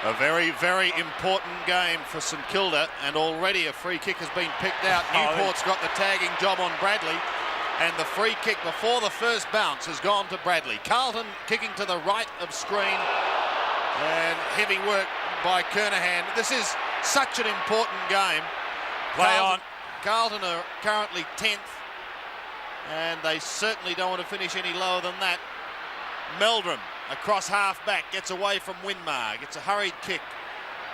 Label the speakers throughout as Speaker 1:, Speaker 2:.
Speaker 1: A very, very important game for St Kilda, and already a free kick has been picked out. Newport's got the tagging job on Bradley, and the free kick before the first bounce has gone to Bradley. Carlton kicking to the right of screen, and heavy work by Kernahan. This is such an important game. Carlton are currently 10th, and they certainly don't want to finish any lower than that. Meldrum across half-back, gets away from Winmar, gets a hurried kick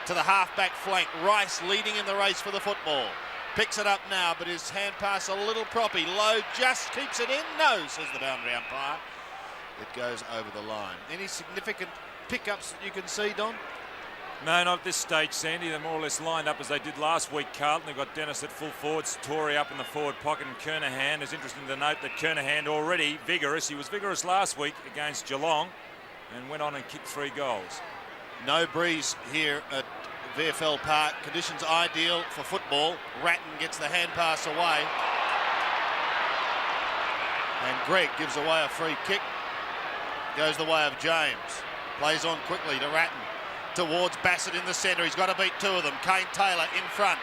Speaker 1: to the half-back flank. Rice leading in the race for the football. Picks it up now, but his hand pass a little proppy. Loewe just keeps it in. No, says the boundary umpire. It goes over the line. Any significant pickups that you can see, Don?
Speaker 2: No, not at this stage, Sandy. They're more or less lined up as they did last week, Carlton. They've got Dennis at full forward, Sartori up in the forward pocket, and Kernahan. It's interesting to note that Kernahan already vigorous. He was vigorous last week against Geelong and went on and kicked 3 goals.
Speaker 1: No breeze here at VFL Park. Conditions ideal for football. Ratten gets the hand pass away. And Greg gives away a free kick. Goes the way of James. Plays on quickly to Ratten. Towards Bassett in the centre. He's got to beat 2 of them. Kane Taylor in front.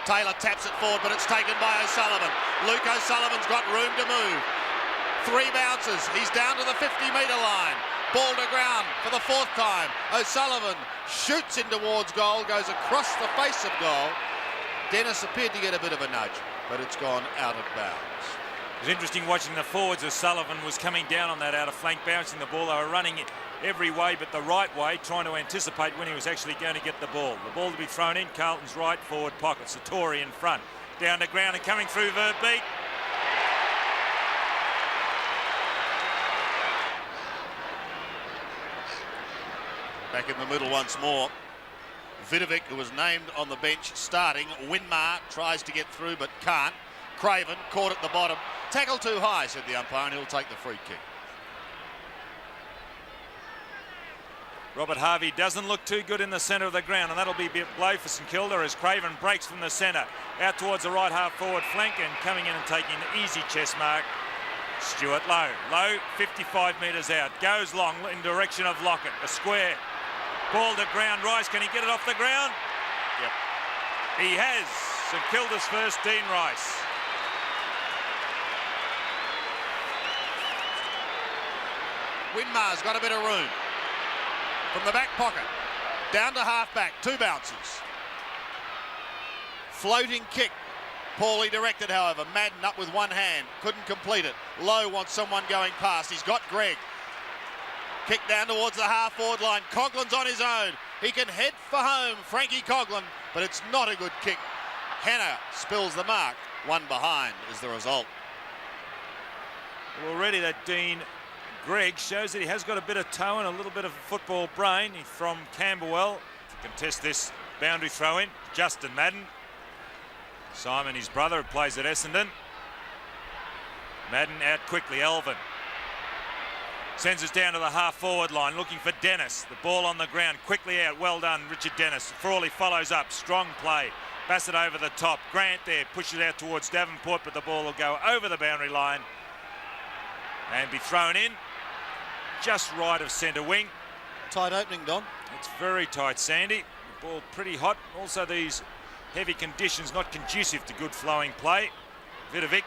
Speaker 1: Taylor taps it forward, but it's taken by O'Sullivan. Luke O'Sullivan's got room to move. 3 bounces. He's down to the 50-metre line. Ball to ground for the 4th time. O'Sullivan shoots in towards goal, goes across the face of goal. Dennis appeared to get a bit of a nudge, but it's gone out of bounds.
Speaker 2: It was interesting watching the forwards as Sullivan was coming down on that outer flank, bouncing the ball. They were running it every way but the right way, trying to anticipate when he was actually going to get the ball. The ball to be thrown in, Carlton's right forward pocket. Sartori in front. Down to ground and coming through Verbeek.
Speaker 1: Back in the middle once more. Vidovic, who was named on the bench, starting. Winmar tries to get through but can't. Craven caught at the bottom. Tackle too high, said the umpire, and he'll take the free kick.
Speaker 2: Robert Harvey doesn't look too good in the centre of the ground, and that'll be a bit blow for St Kilda as Craven breaks from the centre out towards the right half forward flank, and coming in and taking the easy chest mark, Stuart Loewe. Loewe 55 metres out, goes long in direction of Lockett, a square. Ball to ground. Rice, can he get it off the ground?
Speaker 1: Yep.
Speaker 2: He has. St Kilda's first, Dean Rice.
Speaker 1: Winmar's got a bit of room. From the back pocket, down to half-back, 2 bounces. Floating kick, poorly directed, however. Madden up with one hand, couldn't complete it. Loewe wants someone going past. He's got Greg. Kick down towards the half-forward line. Coghlan's on his own. He can head for home, Frankie Coghlan, but it's not a good kick. Hanna spills the mark. 1 behind is the result.
Speaker 2: Well, already that Dean Greg shows that he has got a bit of toe and a little bit of football brain. He's from Camberwell to contest this boundary throw-in. Justin Madden. Simon, his brother, who plays at Essendon. Madden out quickly. Alvin sends us down to the half-forward line, looking for Dennis. The ball on the ground, quickly out. Well done, Richard Dennis. Frawley follows up. Strong play. Bassett over the top. Grant there, pushes out towards Davenport, but the ball will go over the boundary line and be thrown in just right of centre wing.
Speaker 1: Tight opening, Don.
Speaker 2: It's very tight, Sandy. The ball pretty hot. Also, these heavy conditions not conducive to good flowing play. Vidovic.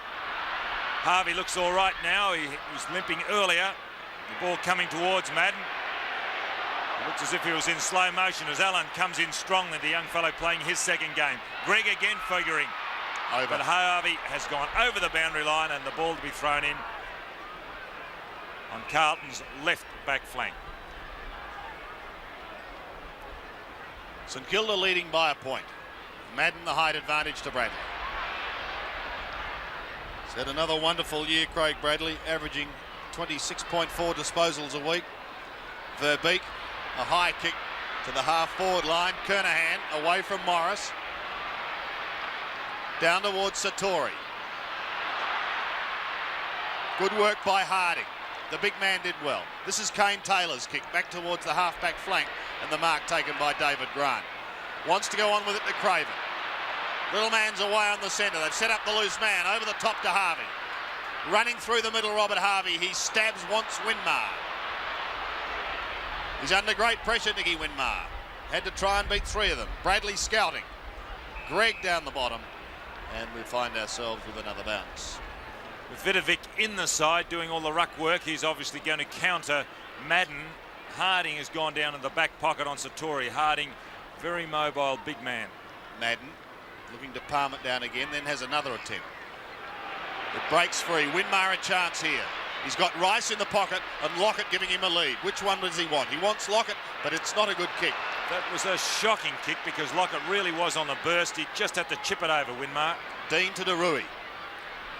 Speaker 2: Harvey looks all right now. He was limping earlier. The ball coming towards Madden. It looks as if he was in slow motion as Allen comes in strongly, the young fellow playing his 2nd game. Greg again figuring.
Speaker 1: Over.
Speaker 2: But Harvey has gone over the boundary line, and the ball to be thrown in on Carlton's left back flank.
Speaker 1: St Kilda leading by a point. Madden the height advantage to Bradley. He's had another wonderful year, Craig Bradley, averaging 26.4 disposals a week. Verbeek, a high kick to the half-forward line. Kernahan away from Morris. Down towards Sartori. Good work by Harding. The big man did well. This is Kane Taylor's kick back towards the half-back flank, and the mark taken by David Grant. Wants to go on with it to Craven. Little man's away on the centre. They've set up the loose man over the top to Harvey. Running through the middle, Robert Harvey. He stabs once Winmar. He's under great pressure, Nicky Winmar. had to try and beat 3 of them. Bradley scouting. Greg down the bottom. And we find ourselves with another bounce.
Speaker 2: With Verbeek in the side doing all the ruck work, he's obviously going to counter Madden. Harding has gone down in the back pocket on Sartori. Harding, very mobile, big man.
Speaker 1: Madden looking to palm it down again, then has another attempt. It breaks free. Winmar a chance here. He's got Rice in the pocket and Lockett giving him a lead. Which one does he want? He wants Lockett, but it's not a good kick.
Speaker 2: That was a shocking kick because Lockett really was on the burst. He just had to chip it over, Winmar.
Speaker 1: Dean to Deruy.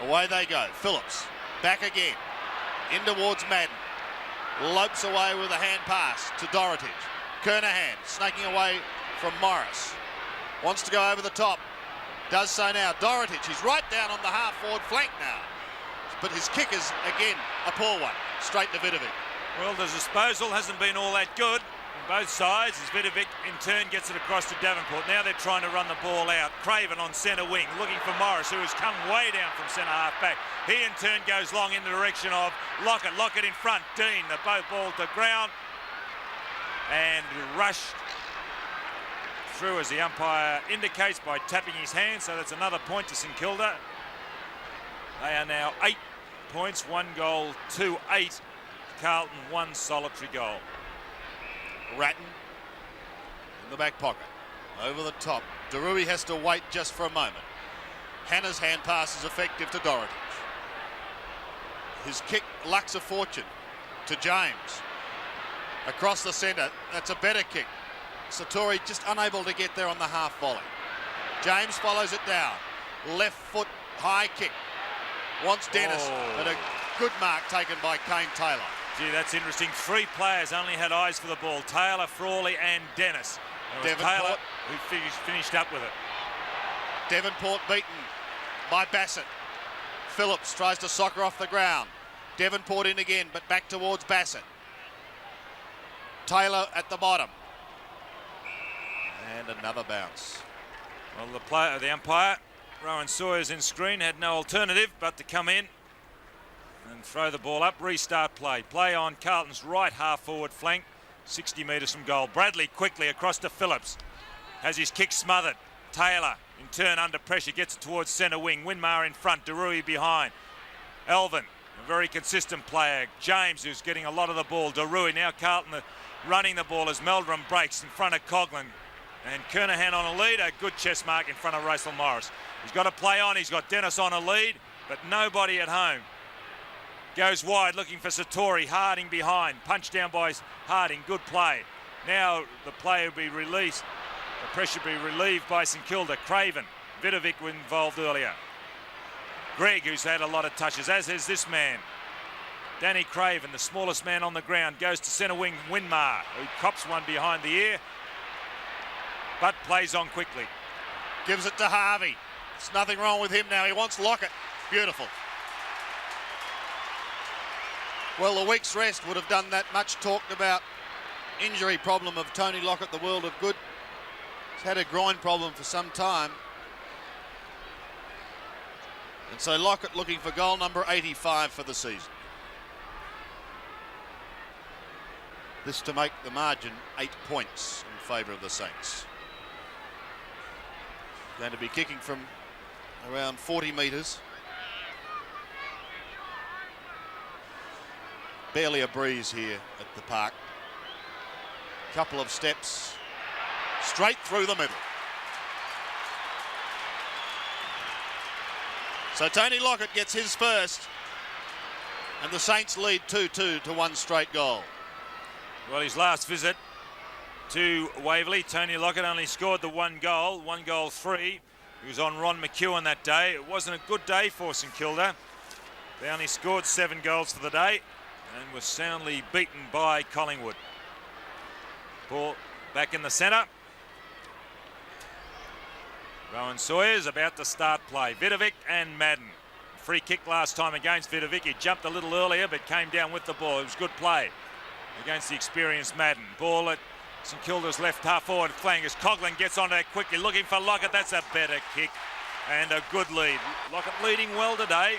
Speaker 1: Away they go. Phillips back again. In towards Madden. Lopes away with a hand pass to Dorotich. Kernahan snaking away from Morris. Wants to go over the top. Does so now. Dorotich, he's right down on the half-forward flank now. But his kick is, again, a poor one. Straight to Verbeek.
Speaker 2: Well, the disposal hasn't been all that good on both sides as Verbeek in turn gets it across to Davenport. Now they're trying to run the ball out. Cavedon on centre wing, looking for Morris, who has come way down from centre half back. He in turn goes long in the direction of Lockett. Lockett in front. Dean, the both ball to ground. And rushed through as the umpire indicates by tapping his hand. So that's another point to St Kilda. They are now 8 points, 1 goal, 2-8. Carlton, 1 solitary goal.
Speaker 1: Ratten in the back pocket. Over the top. Deruy has to wait just for a moment. Hanna's hand pass is effective to Dorotich. His kick lucks a fortune to James. Across the centre, that's a better kick. Sartori just unable to get there on the half volley. James follows it down. Left foot high kick. Wants Dennis, but a good mark taken by Kane Taylor.
Speaker 2: Gee, that's interesting. 3 players only had eyes for the ball. Taylor, Frawley and Dennis. It was Taylor who finished up with it.
Speaker 1: Davenport beaten by Bassett. Phillips tries to soccer off the ground. Davenport in again, but back towards Bassett. Taylor at the bottom. And another bounce.
Speaker 2: Well, the umpire, Rowan Sawyer's in screen, had no alternative but to come in and throw the ball up. Restart play. Play on Carlton's right half forward flank, 60 metres from goal. Bradley quickly across to Phillips. Has his kick smothered. Taylor in turn under pressure gets it towards centre wing. Winmar in front, Deruy behind. Alvin, a very consistent player. James, who's getting a lot of the ball. Deruy, now Carlton running the ball as Meldrum breaks in front of Coghlan. And Kernahan on a lead, a good chest mark in front of Russell Morris. He's got to play on, he's got Dennis on a lead, but nobody at home. Goes wide looking for Sartori, Harding behind, punched down by Harding, good play. Now the play will be released, the pressure will be relieved by St Kilda. Craven, Verbeek were involved earlier. Greg, who's had a lot of touches, as has this man. Danny Craven, the smallest man on the ground, goes to centre wing Winmar, who cops one behind the ear, but plays on quickly.
Speaker 1: Gives it to Harvey. There's nothing wrong with him now. He wants Lockett. Beautiful. Well, the week's rest would have done that much talked about injury problem of Tony Lockett, the world of good. He's had a groin problem for some time. And so Lockett looking for goal number 85 for the season. This to make the margin 8 points in favour of the Saints. Going to be kicking from around 40 metres. Barely a breeze here at the park. Couple of steps straight through the middle. So Tony Lockett gets his first, and the Saints lead 2-2 to 1 straight goal.
Speaker 2: Well, his last visit to Waverley, Tony Lockett only scored the 1 goal, 1 goal 3. He was on Ron McEwen that day. It wasn't a good day for St Kilda. They only scored 7 goals for the day and were soundly beaten by Collingwood. Ball back in the centre. Rowan Sawyer's about to start play. Verbeek and Madden. Free kick last time against Verbeek. He jumped a little earlier but came down with the ball. It was good play against the experienced Madden. Ball at St Kilda's left half forward flank as Coghlan gets on that quickly, looking for Lockett. That's a better kick and a good lead. Lockett leading well today.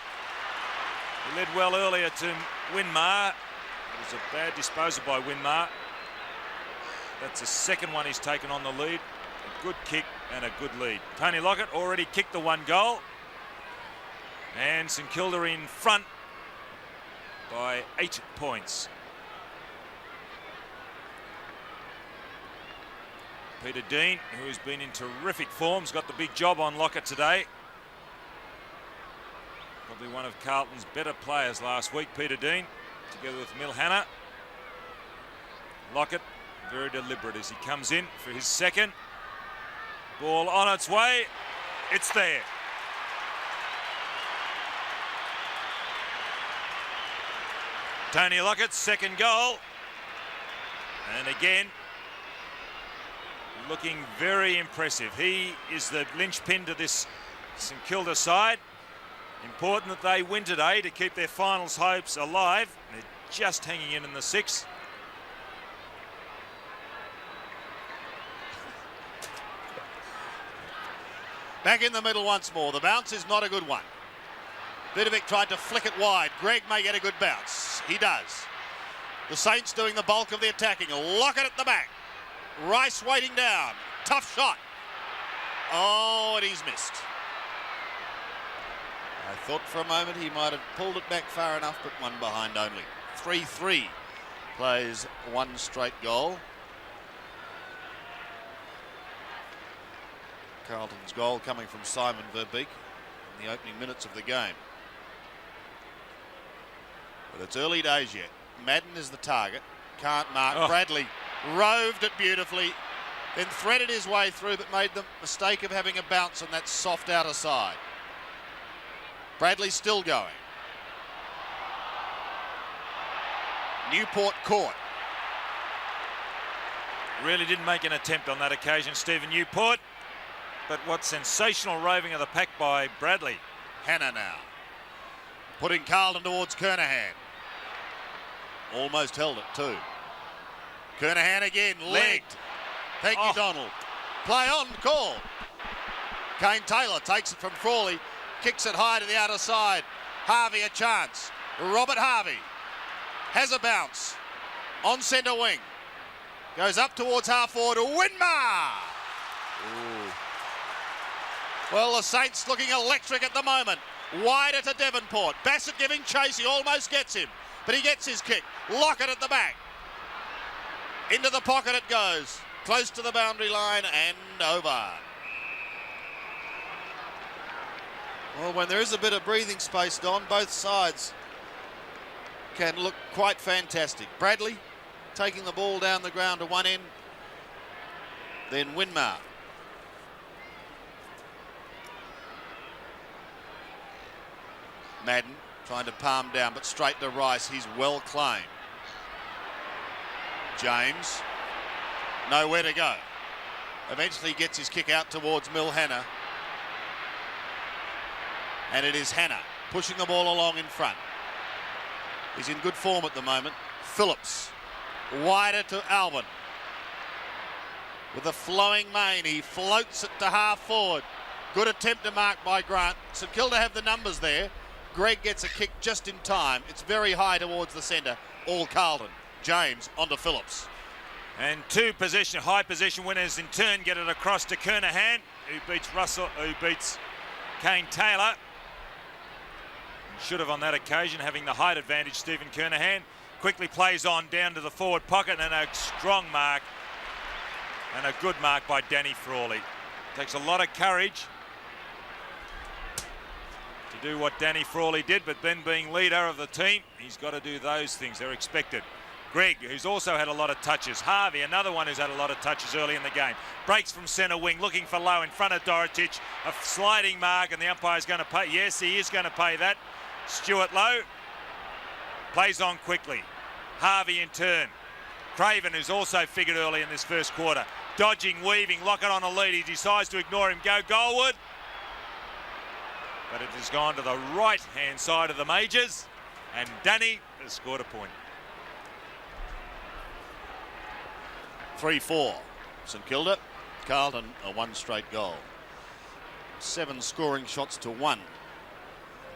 Speaker 2: He led well earlier to Winmar. It was a bad disposal by Winmar. That's the second one he's taken on the lead. A good kick and a good lead. Tony Lockett already kicked the 1 goal. And St Kilda in front by 8 points. Peter Dean, who has been in terrific form, has got the big job on Lockett today. Probably one of Carlton's better players last week, Peter Dean, together with Hanna. Lockett, very deliberate as he comes in for his second. Ball on its way. It's there. Tony Lockett's second goal. And again, looking very impressive. He is the linchpin to this St Kilda side. Important that they win today to keep their finals hopes alive. They're just hanging in the 6th.
Speaker 1: Back in the middle once more. The bounce is not a good one. Verbeek tried to flick it wide. Greg may get a good bounce. He does. The Saints doing the bulk of the attacking. Lockett at the back. Rice waiting down. Tough shot. Oh, and he's missed. I thought for a moment he might have pulled it back far enough, but one behind only. 3-3 plays 1 straight goal. Carlton's goal coming from Simon Verbeek in the opening minutes of the game. But it's early days yet. Madden is the target. Can't mark.
Speaker 2: Oh.
Speaker 1: Bradley roved it beautifully, then threaded his way through, but made the mistake of having a bounce on that soft outer side. Bradley still going. Newport caught.
Speaker 2: Really didn't make an attempt on that occasion, Stephen Newport. But what sensational roving of the pack by Bradley.
Speaker 1: Hanna now. Putting Carlton towards Kernahan. Almost held it too. Kernahan again, legged. Thank you, Donald. Play on, call. Kane Taylor takes it from Frawley. Kicks it high to the outer side. Harvey a chance. Robert Harvey has a bounce. On centre wing. Goes up towards half forward to Winmar. Ooh. Well, the Saints looking electric at the moment. Wider to Devonport. Bassett giving chase. He almost gets him, but he gets his kick. Lockett at the back. Into the pocket it goes. Close to the boundary line and over. Well, when there is a bit of breathing space, Don, both sides can look quite fantastic. Bradley taking the ball down the ground to one end. Then Winmar. Madden trying to palm down, but straight to Rice. He's well claimed. James, nowhere to go. Eventually gets his kick out towards Hanna. And it is Hanna pushing the ball along in front. He's in good form at the moment. Phillips, wider to Alvin. With a flowing mane, he floats it to half forward. Good attempt to mark by Grant. St Kilda have the numbers there. Greg gets a kick just in time. It's very high towards the centre. All Carlton. James onto Phillips.
Speaker 2: And 2 high possession winners in turn get it across to Kernahan, who beats Kane Taylor. Should have on that occasion, having the height advantage. Stephen Kernahan quickly plays on down to the forward pocket, and a strong mark and a good mark by Danny Frawley. Takes a lot of courage to do what Danny Frawley did, but then being leader of the team, he's got to do those things. They're expected. Greg, who's also had a lot of touches. Harvey, another one who's had a lot of touches early in the game. Breaks from centre wing, looking for Loewe in front of Dorotic. A sliding mark, and the umpire's going to pay. Yes, he is going to pay that. Stuart Loewe plays on quickly. Harvey in turn. Craven, who's also figured early in this first quarter. Dodging, weaving, Lockett on a lead. He decides to ignore him. Go goalward. But it has gone to the right-hand side of the majors. And Danny has scored a point.
Speaker 1: 3-4. St Kilda. Carlton a 1 straight goal. 7 scoring shots to 1.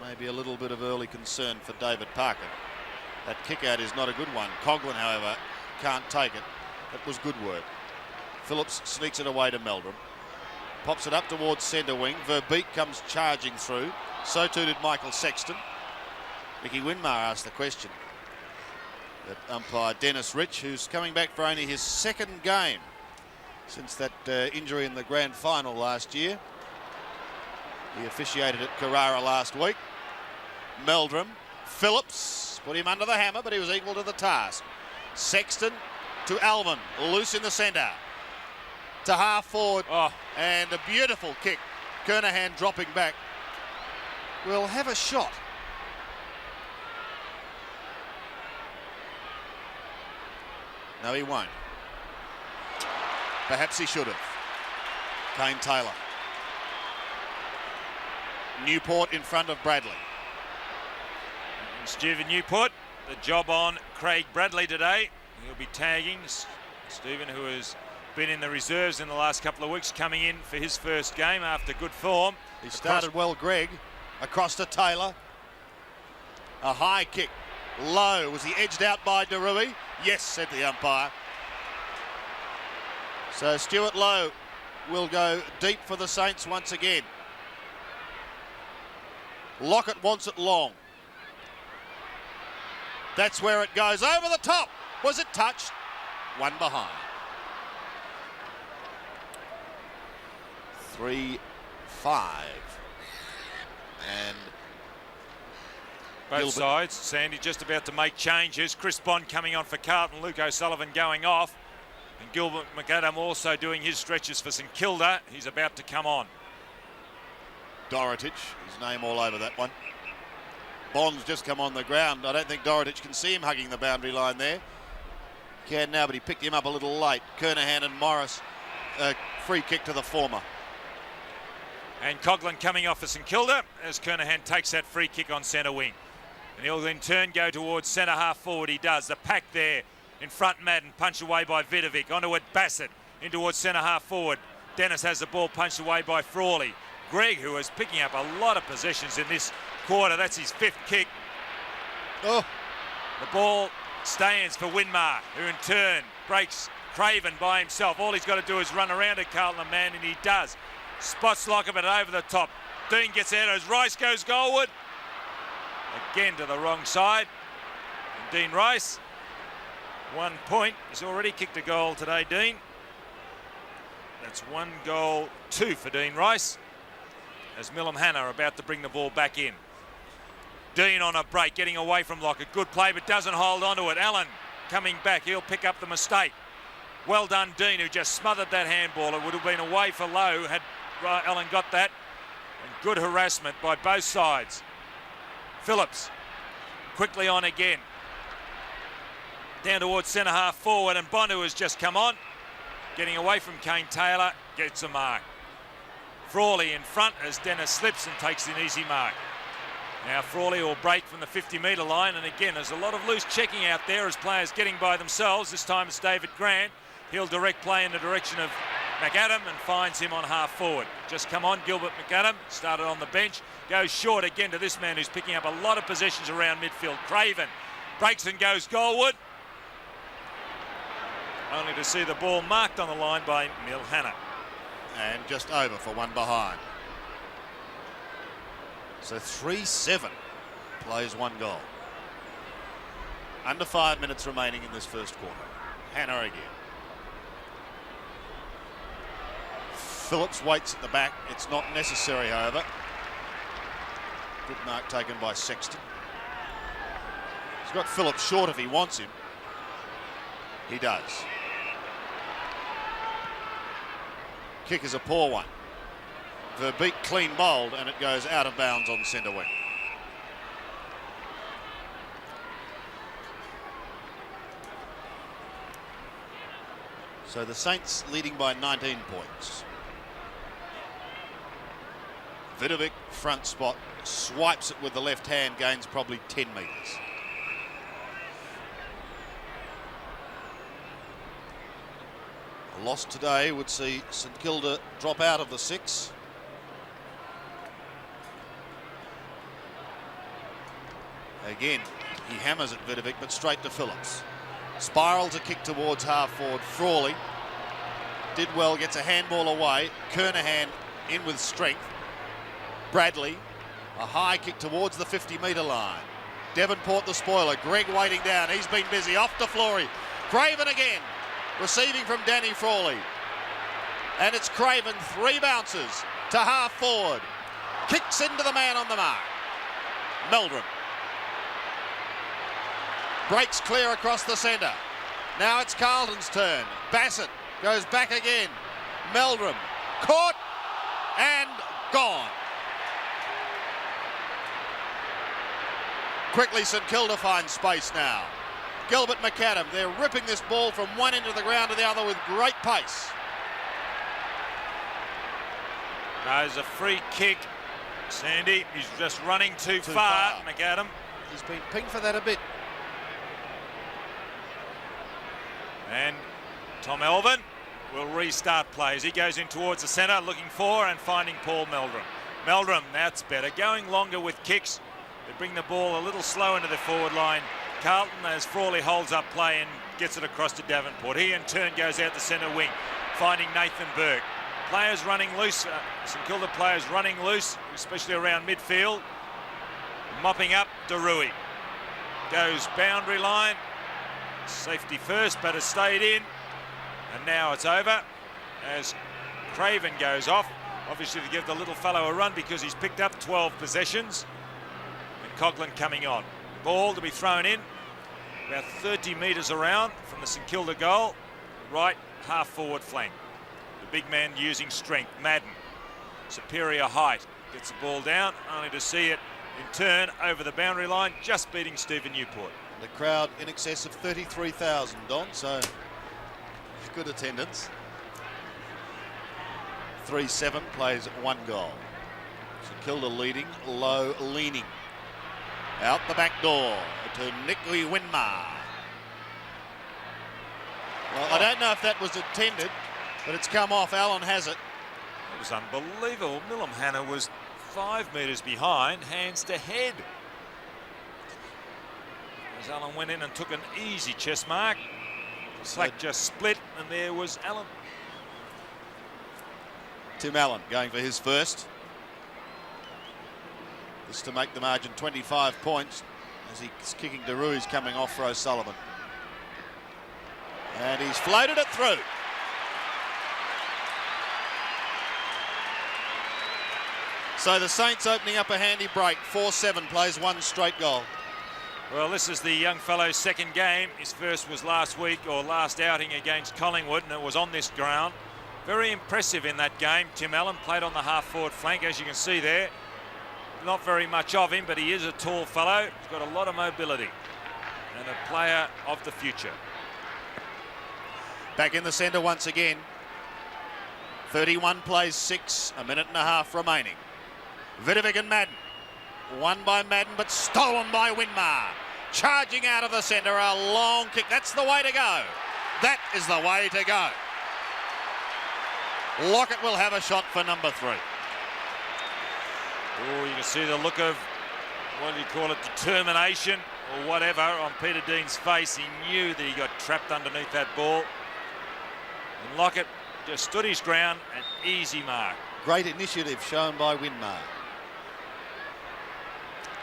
Speaker 1: Maybe a little bit of early concern for David Parker. That kick out is not a good one. Coghlan, however, can't take it. It was good work. Phillips sneaks it away to Meldrum. Pops it up towards centre wing. Verbeek comes charging through. So too did Michael Sexton. Mickey Winmar asked the question. That umpire Dennis Rich, who's coming back for only his second game since that injury in the grand final last year. He officiated at Carrara last week. Meldrum, Phillips, put him under the hammer, but he was equal to the task. Sexton to Alvin, loose in the centre. To half forward, and a beautiful kick. Kernahan dropping back. Will have a shot. No, he won't. Perhaps he should have. Kane Taylor. Newport in front of Bradley.
Speaker 2: And Stephen Newport, the job on Craig Bradley today. He'll be tagging Stephen, who has been in the reserves in the last couple of weeks, coming in for his first game after good form.
Speaker 1: He started well, Greg. Across to Taylor. A high kick. Low. Was he edged out by Darui? Yes, said the umpire. So Stuart Lowe will go deep for the Saints once again. Lockett wants it long. That's where it goes. Over the top. Was it touched? One behind. 3-5. And
Speaker 2: both sides. Sandy just about to make changes. Chris Bond coming on for Carlton. Luke O'Sullivan going off. And Gilbert McAdam also doing his stretches for St Kilda. He's about to come on.
Speaker 1: Dorotich, his name all over that one. Bond's just come on the ground. I don't think Dorotich can see him hugging the boundary line there. Can now, but he picked him up a little late. Kernahan and Morris, free kick to the former.
Speaker 2: And Coghlan coming off for St Kilda as Kernahan takes that free kick on centre wing. And he'll in turn go towards centre half forward. He does. The pack there in front, Madden, punch away by Verbeek. Onto it, Bassett, in towards centre half forward. Dennis has the ball punched away by Frawley. Greg, who is picking up a lot of possessions in this quarter. That's his fifth kick.
Speaker 1: Oh.
Speaker 2: The ball stands for Winmar, who in turn breaks Craven by himself. All he's got to do is run around at Carlton, man, and he does. Spots Lockett over the top. Dean gets out as Rice goes goalward. Again to the wrong side. And Dean Rice, 1 point. He's already kicked a goal today, Dean. That's 1 goal, 2 for Dean Rice. As Hanna are about to bring the ball back in. Dean on a break, getting away from Lockett. Good play, but doesn't hold onto it. Allen coming back. He'll pick up the mistake. Well done, Dean, who just smothered that handball. It would have been away for Lowe had Allen got that. And good harassment by both sides. Phillips quickly on again. Down towards centre half forward, and Bond, who has just come on. Getting away from Kane Taylor, gets a mark. Frawley in front as Dennis slips and takes an easy mark. Now Frawley will break from the 50-metre line, and again there's a lot of loose checking out there as players getting by themselves. This time it's David Grant. He'll direct play in the direction of McAdam and finds him on half forward. Just come on, Gilbert McAdam, started on the bench, goes short again to this man who's picking up a lot of possessions around midfield. Craven breaks and goes goalward. Only to see the ball marked on the line by Hanna.
Speaker 1: And just over for 1 behind. So 3-7 plays 1 goal. Under 5 minutes remaining in this first quarter. Hanna again. Phillips waits at the back. It's not necessary, however. Good mark taken by Sexton. He's got Phillips short if he wants him. He does. Kick is a poor one. Verbeek clean bowled, and it goes out of bounds on centre wing. So the Saints leading by 19 points. Verbeek front spot, swipes it with the left hand, gains probably 10 metres. A loss today would see St Kilda drop out of the 6. Again, he hammers at Verbeek, but straight to Phillips. Spirals a kick towards half forward. Frawley did well, gets a handball away. Kernahan in with strength. Bradley, a high kick towards the 50-metre line. Devonport the spoiler. Greg waiting down. He's been busy. Off to Flory. Craven again. Receiving from Danny Frawley. And it's Craven. 3 bounces to half forward. Kicks into the man on the mark. Meldrum. Breaks clear across the centre. Now it's Carlton's turn. Bassett goes back again. Meldrum. Caught and gone. Quickly St Kilda finds space now. Gilbert McAdam, they're ripping this ball from one end of the ground to the other with great pace.
Speaker 2: There's a free kick. Sandy, he's just running too far. McAdam.
Speaker 1: He's been pinged for that a bit.
Speaker 2: And Tom Alvin will restart play as he goes in towards the centre, looking for and finding Paul Meldrum. Meldrum, that's better. Going longer with kicks. They bring the ball a little slow into the forward line. Carlton, as Frawley holds up play and gets it across to Davenport. He in turn goes out the centre wing, finding Nathan Burke. Players running loose, St Kilda players running loose, especially around midfield. Mopping up Loewe. Goes boundary line. Safety first, but has stayed in. And now it's over as Craven goes off. Obviously to give the little fellow a run because he's picked up 12 possessions. And Coghlan coming on. Ball to be thrown in about 30 metres around from the St Kilda goal. Right half forward flank. The big man using strength. Madden. Superior height. Gets the ball down, only to see it in turn over the boundary line, just beating Stephen Newport.
Speaker 1: The crowd in excess of 33,000, Don, so good attendance. 3-7 plays 1 goal. St Kilda leading, Loewe leaning. Out the back door to Nicky Winmar. Well, I don't know if that was intended, but it's come off. Allen has it.
Speaker 2: It was unbelievable. Hanna was 5 metres behind, hands to head. As Allen went in and took an easy chest mark. The slack just split, and there was Allen.
Speaker 1: Tim Allen going for his first. This to make the margin 25 points as he's kicking Daru's coming off for O'Sullivan. And he's floated it through. So the Saints opening up a handy break. 4-7 plays 1 straight goal.
Speaker 2: Well, this is the young fellow's second game. His first was last week, or last outing against Collingwood, and it was on this ground. Very impressive in that game. Tim Allen played on the half-forward flank, as you can see there. Not very much of him, but he is a tall fellow. He's got a lot of mobility and a player of the future.
Speaker 1: Back in the centre once again. 31 plays 6, a minute and a half remaining. Verbeek and Madden. Won by Madden, but stolen by Winmar. Charging out of the centre, a long kick. That's the way to go. That is the way to go. Lockett will have a shot for number 3.
Speaker 2: Oh, you can see the look of, what do you call it, determination or whatever on Peter Dean's face. He knew that he got trapped underneath that ball. And Lockett just stood his ground, an easy mark.
Speaker 1: Great initiative shown by Winmar.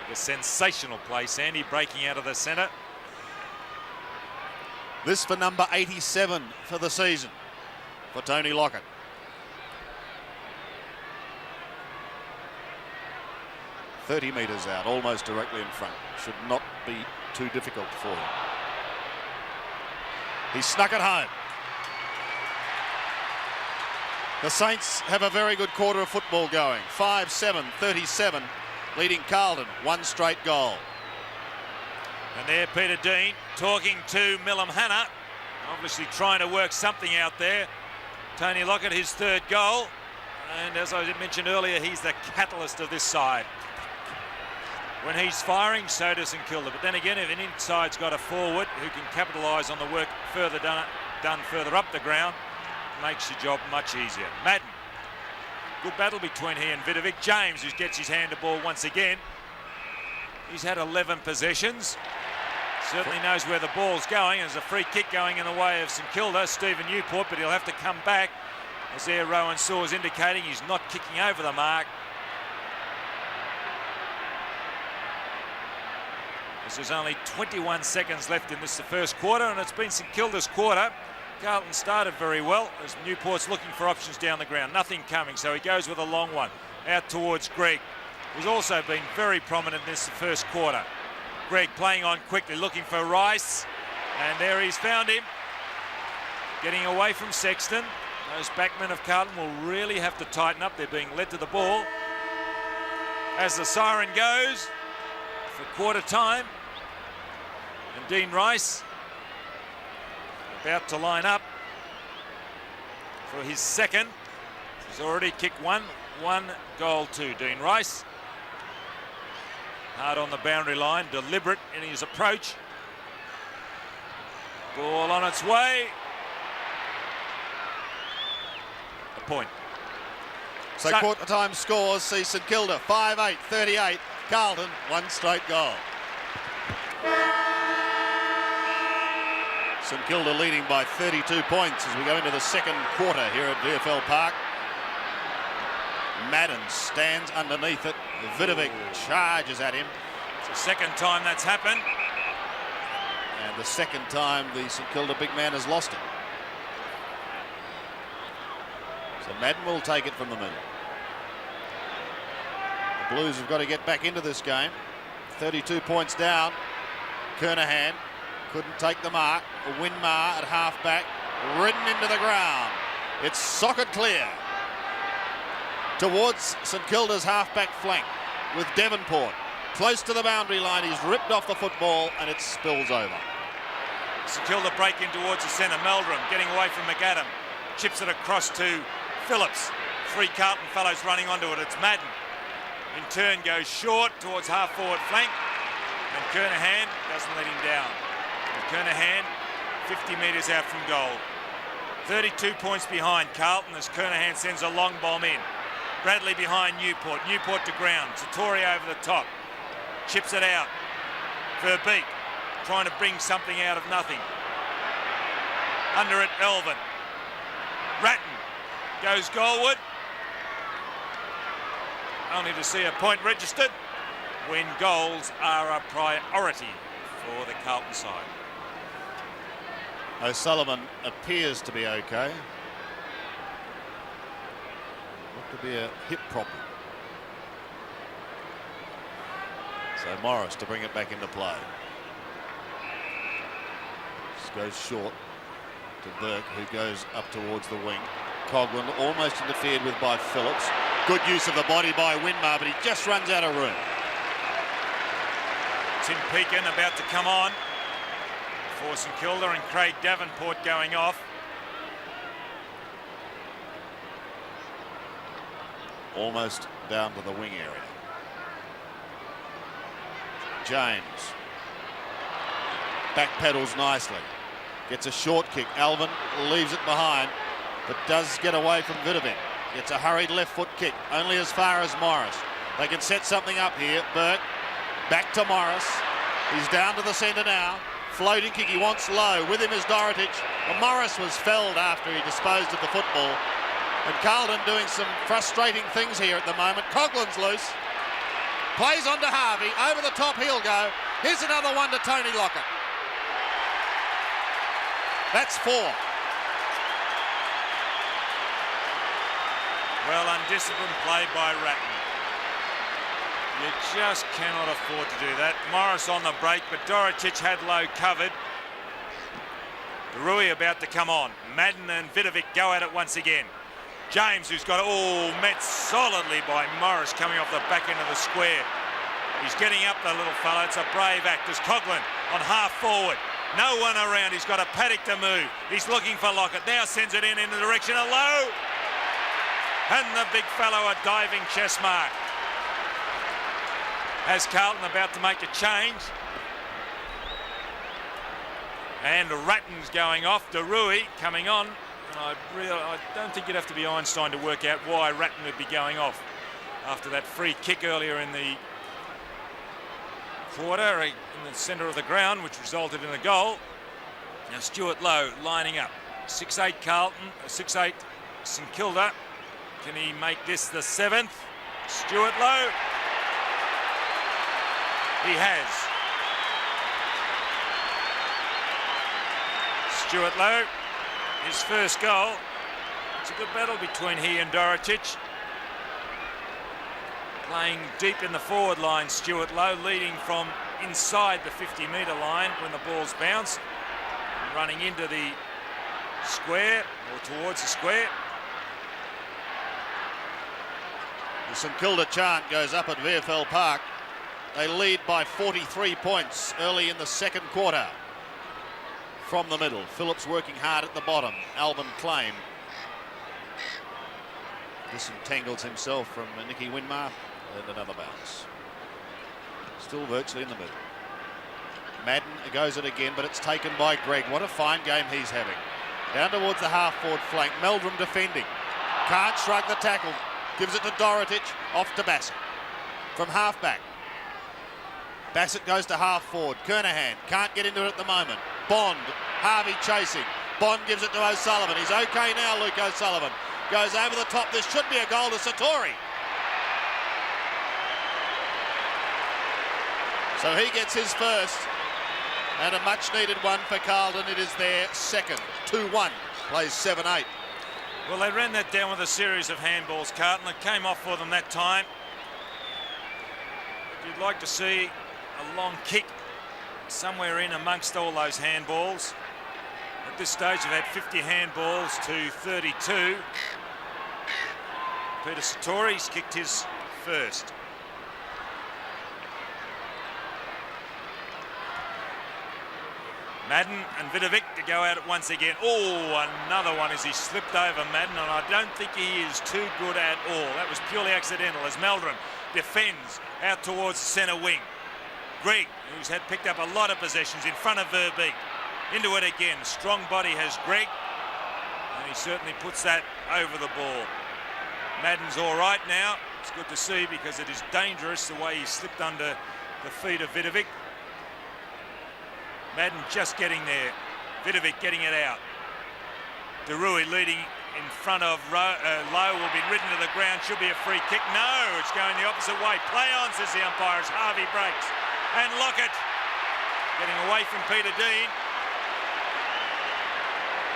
Speaker 2: A sensational play, Sandy, breaking out of the centre.
Speaker 1: This for number 87 for the season for Tony Lockett. "30 metres out, almost directly in front. Should not be too difficult for him. He snuck it home. The Saints have a very good quarter of football going. 5-7, 37. Leading Carlton, 1 straight goal.
Speaker 2: And there Peter Dean talking to Hanna, obviously trying to work something out there. Tony Lockett, his 3rd goal. And as I mentioned earlier, he's the catalyst of this side. When he's firing, so does St Kilda. But then again, if an inside's got a forward who can capitalise on the work further done further up the ground, it makes your job much easier. Madden. Good battle between he and Verbeek. James, who gets his hand to ball once again. He's had 11 possessions. Certainly knows where the ball's going. There's a free kick going in the way of St Kilda, Stephen Newport, but he'll have to come back. As there, Rowan Saw's indicating he's not kicking over the mark. There's only 21 seconds left in this, the first quarter, and it's been St Kilda's quarter. Carlton started very well as Newport's looking for options down the ground. Nothing coming, so he goes with a long one out towards Greg, who's also been very prominent in this first quarter. Greg playing on quickly, looking for Rice, and there he's found him. Getting away from Sexton. Those backmen of Carlton will really have to tighten up. They're being led to the ball. As the siren goes for quarter time, and Dean Rice about to line up for his second. He's already kicked one goal to Dean Rice. Hard on the boundary line, deliberate in his approach. Ball on its way. A point.
Speaker 1: So quarter time scores see St Kilda 5-8-38. Carlton, one straight goal. St Kilda leading by 32 points as we go into the second quarter here at VFL Park. Madden stands underneath it. Verbeek charges at him.
Speaker 2: It's the second time that's happened.
Speaker 1: And the second time the St Kilda big man has lost it. So Madden will take it from the middle. The Blues have got to get back into this game. 32 points down. Kernahan couldn't take the mark. Winmar at half-back, ridden into the ground. It's socket clear towards St Kilda's half-back flank with Devonport. Close to the boundary line, he's ripped off the football and it spills over.
Speaker 2: St Kilda break in towards the centre. Meldrum getting away from McAdam. Chips it across to Phillips. Three Carlton fellows running onto it. It's Madden. In turn goes short towards half-forward flank. And Kernahan doesn't let him down. And Kernahan 50 metres out from goal. 32 points behind Carlton as Kernahan sends a long bomb in. Bradley behind Newport. Newport to ground. Sartori over the top. Chips it out. Verbeek trying to bring something out of nothing. Under it, Alvin. Ratten goes goalward. Only to see a point registered when goals are a priority for the Carlton side.
Speaker 1: O'Sullivan appears to be okay. Looked to be a hip problem. So Morris to bring it back into play. This goes short to Burke, who goes up towards the wing. Coghlan almost interfered with by Phillips. Good use of the body by Winmar, but he just runs out of room.
Speaker 2: Tim Pekin about to come on for St Kilda, and Craig Davenport going off.
Speaker 1: Almost down to the wing area. James backpedals nicely. Gets a short kick. Alvin leaves it behind, but does get away from Verbeek. Gets a hurried left foot kick, only as far as Morris. They can set something up here. Burke back to Morris. He's down to the centre now. Floating kick, he wants Loewe. With him is Dorotich. Well, Morris was felled after he disposed of the football. And Carlton doing some frustrating things here at the moment. Coghlan's loose. Plays on to Harvey. Over the top he'll go. Here's another one to Tony Lockett. That's 4.
Speaker 2: Well, undisciplined play by Ratten. You just cannot afford to do that. Morris on the break, but Dorotich had Loewe covered. Loewe about to come on. Madden and Verbeek go at it once again. James, who's got it met solidly by Morris coming off the back end of the square. He's getting up, the little fella. It's a brave act. There's Coghlan on half forward. No one around. He's got a paddock to move. He's looking for Lockett. Now sends it in the direction of Loewe. And the big fellow a diving chest mark. As Carlton about to make a change. And Ratten's going off. Loewe coming on. And I don't think you'd have to be Einstein to work out why Ratten would be going off after that free kick earlier in the quarter in the centre of the ground, which resulted in a goal. Now Stuart Loewe lining up. 6'8 Carlton, 6'8 St Kilda. Can he make this the 7th? Stuart Loewe. He has. Stuart Loewe, his first goal. It's a good battle between he and Dorotic. Playing deep in the forward line, Stuart Loewe leading from inside the 50-metre line when the ball's bounced. And running into the square, or towards the square.
Speaker 1: The St Kilda chant goes up at VFL Park. They lead by 43 points early in the second quarter. From the middle, Phillips working hard at the bottom. Alvin claim. Disentangles himself from Nicky Winmar, and another bounce. Still virtually in the middle. Madden goes it again, but it's taken by Greg. What a fine game he's having. Down towards the half-forward flank. Meldrum defending. Can't shrug the tackle. Gives it to Dorotic. Off to Bassett. From half-back. Bassett goes to half-forward. Kernahan can't get into it at the moment. Bond. Harvey chasing. Bond gives it to O'Sullivan. He's okay now, Luke O'Sullivan. Goes over the top. This should be a goal to Sartori. So he gets his first. And a much-needed one for Carlton. It is their second. 2-1. Plays 7-8.
Speaker 2: Well, they ran that down with a series of handballs, Carlton. It came off for them that time. You'd like to see a long kick somewhere in amongst all those handballs. At this stage, they've had 50 handballs to 32. Peter Sartori's kicked his first. Madden and Verbeek to go at it once again. Oh, another one as he slipped over Madden, and I don't think he is too good at all. That was purely accidental as Meldrum defends out towards the centre wing. Greg, who's had picked up a lot of possessions in front of Verbeek. Into it again. Strong body has Greg, and he certainly puts that over the ball. Madden's all right now. It's good to see because it is dangerous the way he slipped under the feet of Verbeek. Madden just getting there. Verbeek getting it out. Loewe leading in front of Loewe will be ridden to the ground. Should be a free kick. No, it's going the opposite way. Play on, says the umpire as Harvey breaks. And Lockett getting away from Peter Dean.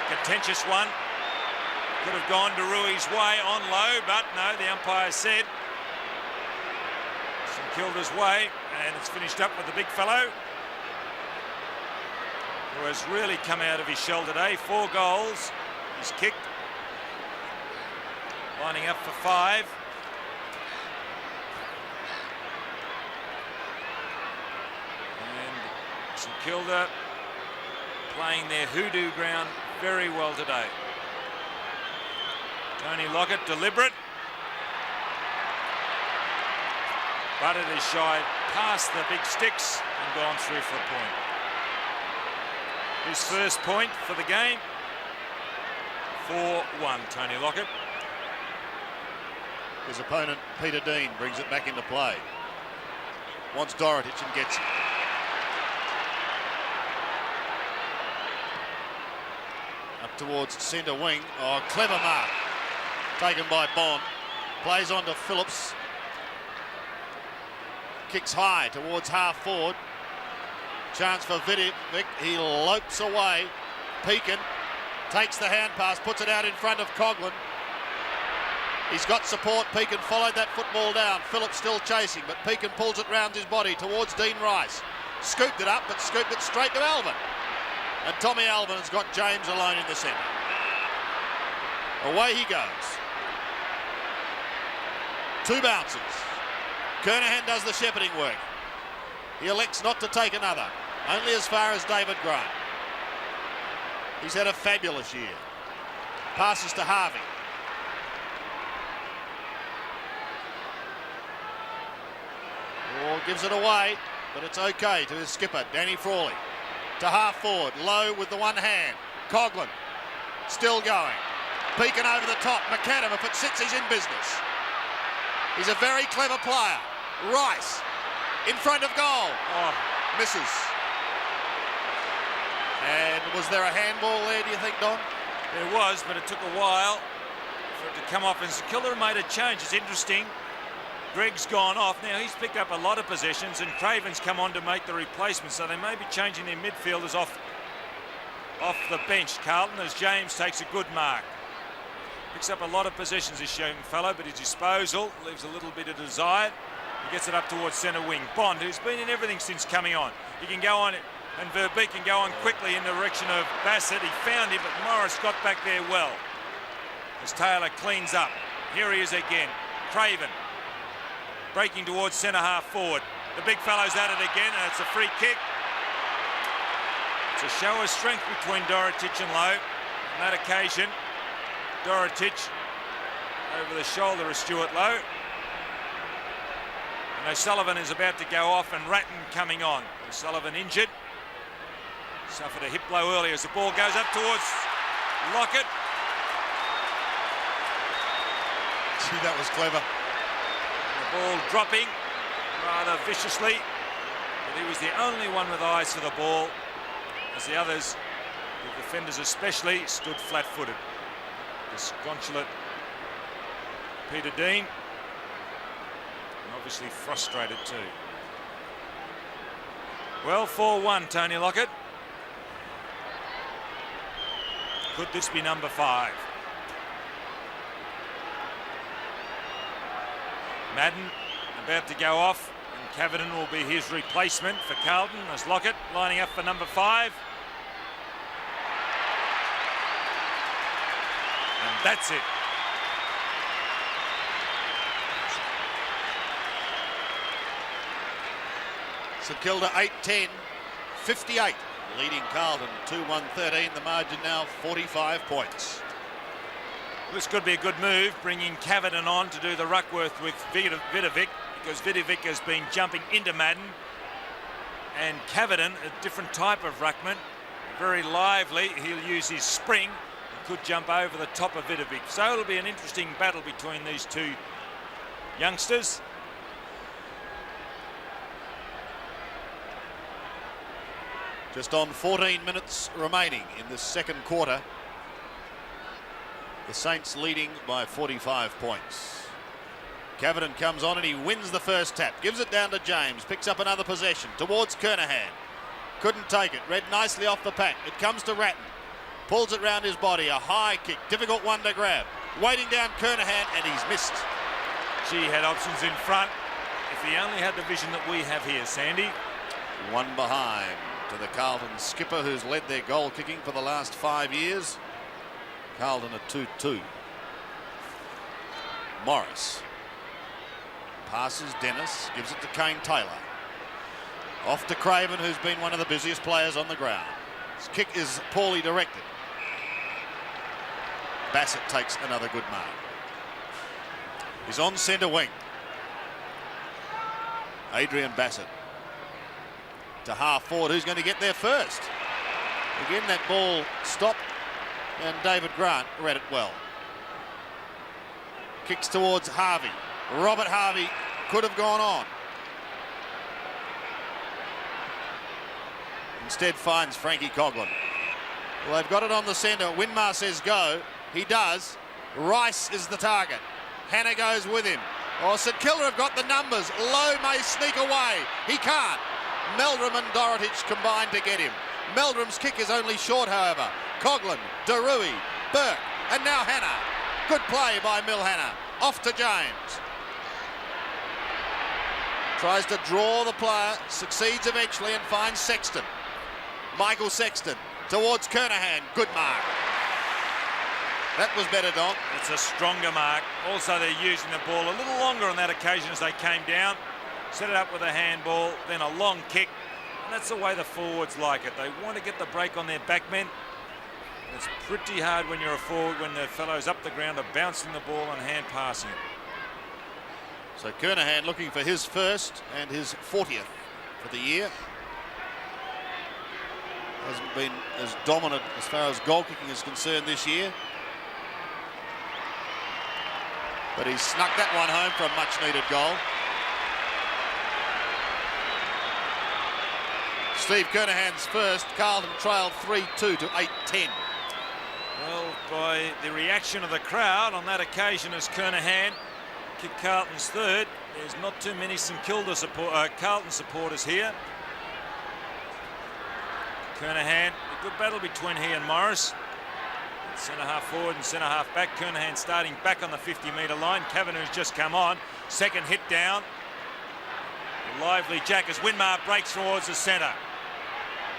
Speaker 2: A contentious one. Could have gone Loewe's way on Loewe, but no, the umpire said St Kilda's way, and it's finished up with the big fellow, who has really come out of his shell today. 4 goals. He's kicked. Lining up for 5. And St Kilda playing their hoodoo ground very well today. Tony Lockett deliberate. But it is shied past the big sticks and gone through for a point. His first point for the game. 4-1, Tony Lockett.
Speaker 1: His opponent, Peter Dean, brings it back into play. Wants Dorotic and gets it. Up towards centre wing. Oh, clever mark. Taken by Bond. Plays on to Phillips. Kicks high towards half forward. Chance for Verbeek. He lopes away. Pekin takes the hand pass, puts it out in front of Coghlan. He's got support. Pekin followed that football down. Phillips still chasing, but Pekin pulls it round his body towards Dean Rice. Scooped it up, but scooped it straight to Alvin. And Tommy Alvin has got James alone in the centre. Away he goes. 2 bounces. Kernahan does the shepherding work. He elects not to take another. Only as far as David Grant. He's had a fabulous year. Passes to Harvey. Oh, gives it away, but it's okay to his skipper, Danny Frawley. To half forward, Loewe with the one hand. Coghlan still going. Peeking over the top. McAdam, if it sits, he's in business. He's a very clever player. Rice in front of goal.
Speaker 2: Oh.
Speaker 1: Misses. And was there a handball there, do you think, Don?
Speaker 2: There was, but it took a while for it to come off. And Kilda made a change. It's interesting. Greg's gone off. Now he's picked up a lot of possessions and Craven's come on to make the replacement. So they may be changing their midfielders off the bench, Carlton, as James takes a good mark. Picks up a lot of possessions, this young fellow, but his disposal leaves a little bit of desire. He gets it up towards centre wing. Bond, who's been in everything since coming on. He can go on, and Verbeek can go on quickly in the direction of Bassett. He found him, but Morris got back there well. As Taylor cleans up. Here he is again. Craven breaking towards centre half forward. The big fellow's at it again, and it's a free kick. It's a show of strength between Dorotic and Loewe. On that occasion, Dorotic over the shoulder of Stuart Loewe. And O'Sullivan is about to go off, and Ratten coming on. O'Sullivan injured. Suffered a hip blow earlier as the ball goes up towards Lockett.
Speaker 1: Gee, that was clever.
Speaker 2: The ball dropping rather viciously, but he was the only one with eyes for the ball, as the others, the defenders especially, stood flat-footed. The sconsulate Peter Dean, and obviously frustrated too. Well, 4-1, Tony Lockett. Could this be number 5? Madden about to go off, and Cavedon will be his replacement for Carlton, as Lockett lining up for number 5. And that's it.
Speaker 1: St Kilda 8-10, 58, leading Carlton 2-1-13. The margin now 45 points.
Speaker 2: This could be a good move, bringing Cavedon on to do the ruckworth with Verbeek, because Verbeek has been jumping into Madden, and Cavedon, a different type of ruckman, very lively. He'll use his spring and could jump over the top of Verbeek. So it'll be an interesting battle between these two youngsters.
Speaker 1: Just on 14 minutes remaining in this second quarter. The Saints leading by 45 points. Cavedon comes on and he wins the first tap. Gives it down to James. Picks up another possession towards Kernahan. Couldn't take it. Read nicely off the pack. It comes to Ratten. Pulls it round his body. A high kick. Difficult one to grab. Waiting down Kernahan, and he's missed.
Speaker 2: She had options in front. If he only had the vision that we have here, Sandy.
Speaker 1: One behind to the Carlton skipper, who's led their goal kicking for the last 5 years. Carlton at 2-2. Morris passes Dennis, gives it to Kane Taylor. Off to Craven, who's been one of the busiest players on the ground. His kick is poorly directed. Bassett takes another good mark. He's on centre wing. Adrian Bassett to half forward. Who's going to get there first? Again, that ball stopped, and David Grant read it well. Kicks towards Harvey. Robert Harvey could have gone on. Instead finds Frankie Coghlan. Well, they've got it on the centre. Winmar says go. He does. Rice is the target. Hanna goes with him. Oh, St Kilda have got the numbers. Loewe may sneak away. He can't. Meldrum and Dorotic combine to get him. Meldrum's kick is only short, however. Coghlan, Darui, Burke, and now Hanna. Good play by Hanna. Off to James. Tries to draw the player, succeeds eventually and finds Sexton. Michael Sexton towards Kernahan. Good mark. That was better, Don.
Speaker 2: It's a stronger mark. Also, they're using the ball a little longer on that occasion as they came down. Set it up with a handball, then a long kick. And that's the way the forwards like it. They want to get the break on their backmen. It's pretty hard when you're a forward, when the fellows up the ground are bouncing the ball and hand passing it.
Speaker 1: So Kernahan looking for his first and his 40th for the year. Hasn't been as dominant as far as goal kicking is concerned this year. But he snuck that one home for a much needed goal. Steve Kernahan's first. Carlton trailed 3-2 to 8-10.
Speaker 2: Well, by the reaction of the crowd on that occasion as Kernahan kicked Carlton's third, there's not too many St Kilda Carlton supporters here. Kernahan, a good battle between he and Morris. Centre half forward and centre half back. Kernahan starting back on the 50-metre line. Cavedon has just come on. Second hit down. A lively jack as Winmar breaks towards the centre.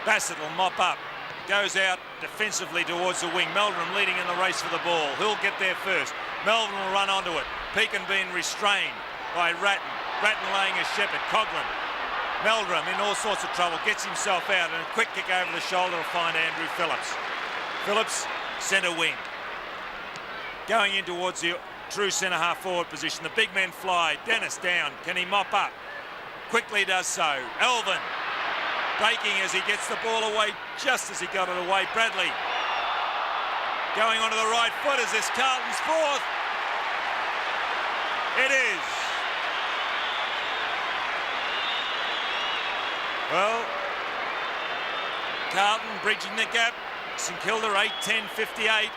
Speaker 2: Bassett will mop up. Goes out defensively towards the wing. Meldrum leading in the race for the ball. Who'll get there first? Melbourne will run onto it. Pekin being restrained by Ratten. Ratten laying a shepherd. Coghlan. Meldrum in all sorts of trouble. Gets himself out and a quick kick over the shoulder will find Andrew Phillips. Phillips, centre wing. Going in towards the true centre half forward position. The big men fly. Dennis down. Can he mop up? Quickly does so. Alvin breaking as he gets the ball away just as he got it away. Bradley going onto the right foot. Is this Carlton's fourth? It is. Well, Carlton bridging the gap. St Kilda 8-10-58.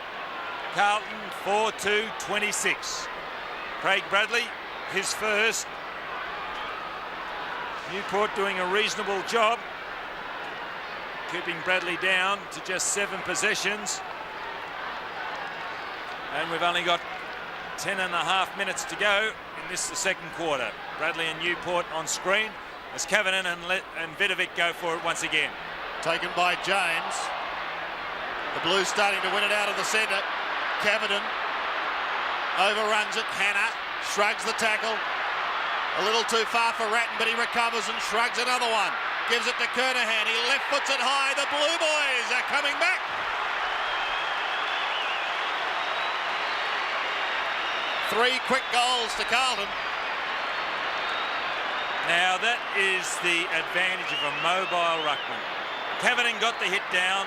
Speaker 2: Carlton 4-2-26. Craig Bradley, his first. Newport doing a reasonable job, keeping Bradley down to just 7 possessions. And we've only got 10.5 minutes to go in this, the second quarter. Bradley and Newport on screen as Cavedon and Verbeek go for it once again.
Speaker 1: Taken by James. The Blues starting to win it out of the centre. Cavedon overruns it. Hanna shrugs the tackle. A little too far for Ratten, but he recovers and shrugs another one. Gives it to Kernahan. He left foots it high. The Blue Boys are coming back. Three quick goals to Carlton.
Speaker 2: Now that is the advantage of a mobile ruckman. Cavedon got the hit down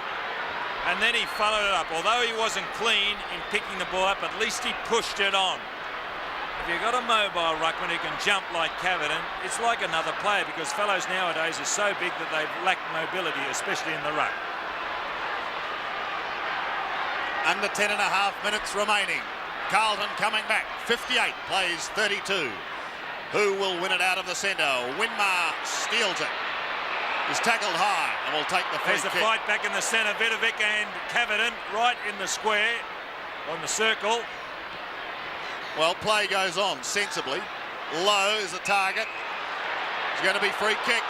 Speaker 2: and then he followed it up. Although he wasn't clean in picking the ball up, at least he pushed it on. If you've got a mobile ruckman who can jump like Cavedon, it's like another player because fellows nowadays are so big that they lack mobility, especially in the ruck.
Speaker 1: Under 10.5 minutes remaining. Carlton coming back. 58 plays 32. Who will win it out of the centre? Winmar steals it. He's tackled high and will take the free kick.
Speaker 2: There's a fight back in the centre. Verbeek and Cavedon right in the square on the circle.
Speaker 1: Well, play goes on sensibly. Loewe is the target. It's going to be free kick.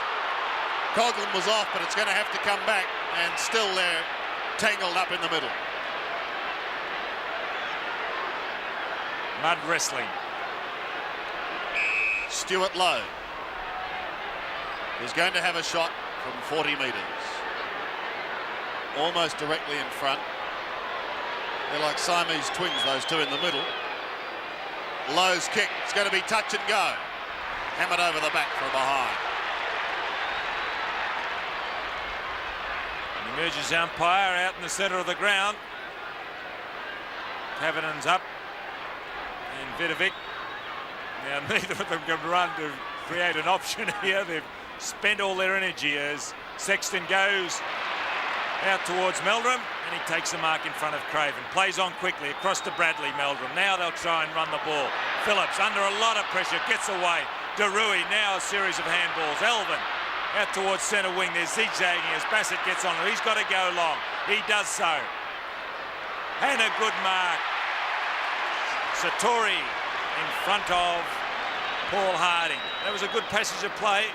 Speaker 1: Coghlan was off, but it's going to have to come back, and still they're tangled up in the middle.
Speaker 2: Mud wrestling.
Speaker 1: Stuart Loewe is going to have a shot from 40 metres. Almost directly in front. They're like Siamese twins, those two in the middle. Lowe's kick, it's going to be touch and go. Hammered over the back from behind.
Speaker 2: An emergency umpire out in the centre of the ground. Cavedon's up. And Verbeek. Now neither of them can run to create an option here. They've spent all their energy as Sexton goes out towards Meldrum and he takes the mark in front of Craven. Plays on quickly across to Bradley. Meldrum. Now they'll try and run the ball. Phillips under a lot of pressure gets away. Deruy now a series of handballs. Alvin out towards centre wing. They're zigzagging as Bassett gets on it. He's got to go long. He does so. Hanna, good mark. Sartori in front of Paul Harding. That was a good passage of play.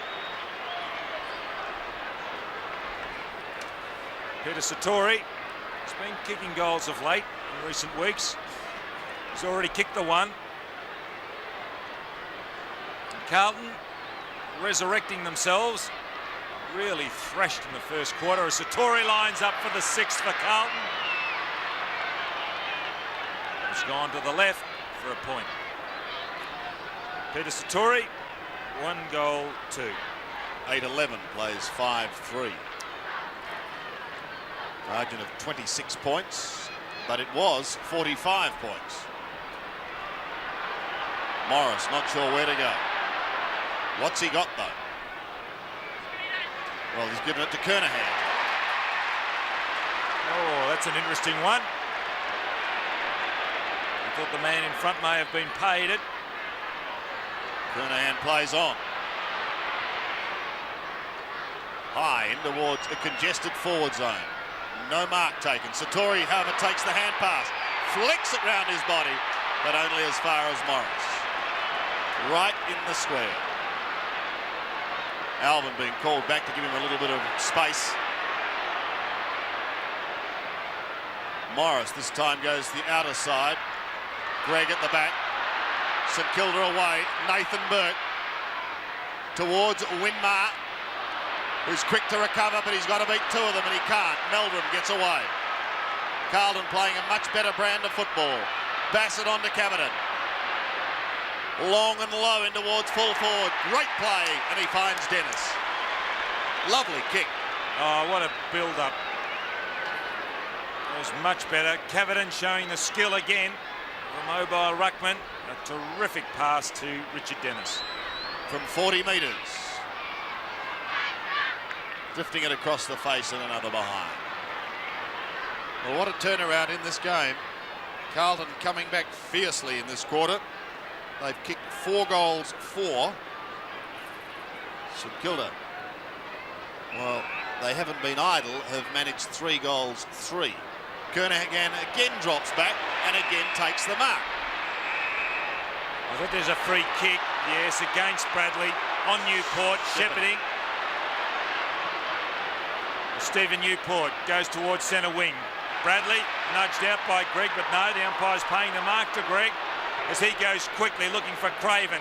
Speaker 2: Peter Sartori has been kicking goals of late in recent weeks. He's already kicked the one. Carlton resurrecting themselves. Really thrashed in the first quarter as Sartori lines up for the 6th for Carlton. He's gone to the left for a point. Peter Sartori, 1 goal, 2.
Speaker 1: 8-11 plays 5-3. Margin of 26 points, but it was 45 points. Morris not sure where to go. What's he got though? Well, he's given it to Kernahan.
Speaker 2: Oh, that's an interesting one. I thought the man in front may have been paid it.
Speaker 1: Kernahan plays on. High in towards a congested forward zone. No mark taken. Sartori, however, takes the hand pass. Flicks it round his body, but only as far as Morris. Right in the square. Alvin being called back to give him a little bit of space. Morris this time goes to the outer side. Greg at the back. St Kilda away. Nathan Burke towards Winmar, who's quick to recover, but he's got to beat two of them and he can't. Meldrum gets away. Carlton playing a much better brand of football. Bassett on to Cavedon. Long and low in towards full forward. Great play, and he finds Dennis. Lovely kick.
Speaker 2: Oh, what a build-up. It was much better. Cavedon showing the skill again. The mobile ruckman. A terrific pass to Richard Dennis.
Speaker 1: From 40 metres. Drifting it across the face and another behind. Well, what a turnaround in this game. Carlton coming back fiercely in this quarter. They've kicked 4 goals for St Kilda. Well, they haven't been idle, have managed 3 goals, 3. Kernahan again drops back and again takes the mark.
Speaker 2: I think there's a free kick, yes, against Bradley on Newport, shepherding. Stephen Newport goes towards centre wing. Bradley nudged out by Greg, but no, the umpire's paying the mark to Greg as he goes quickly looking for Craven.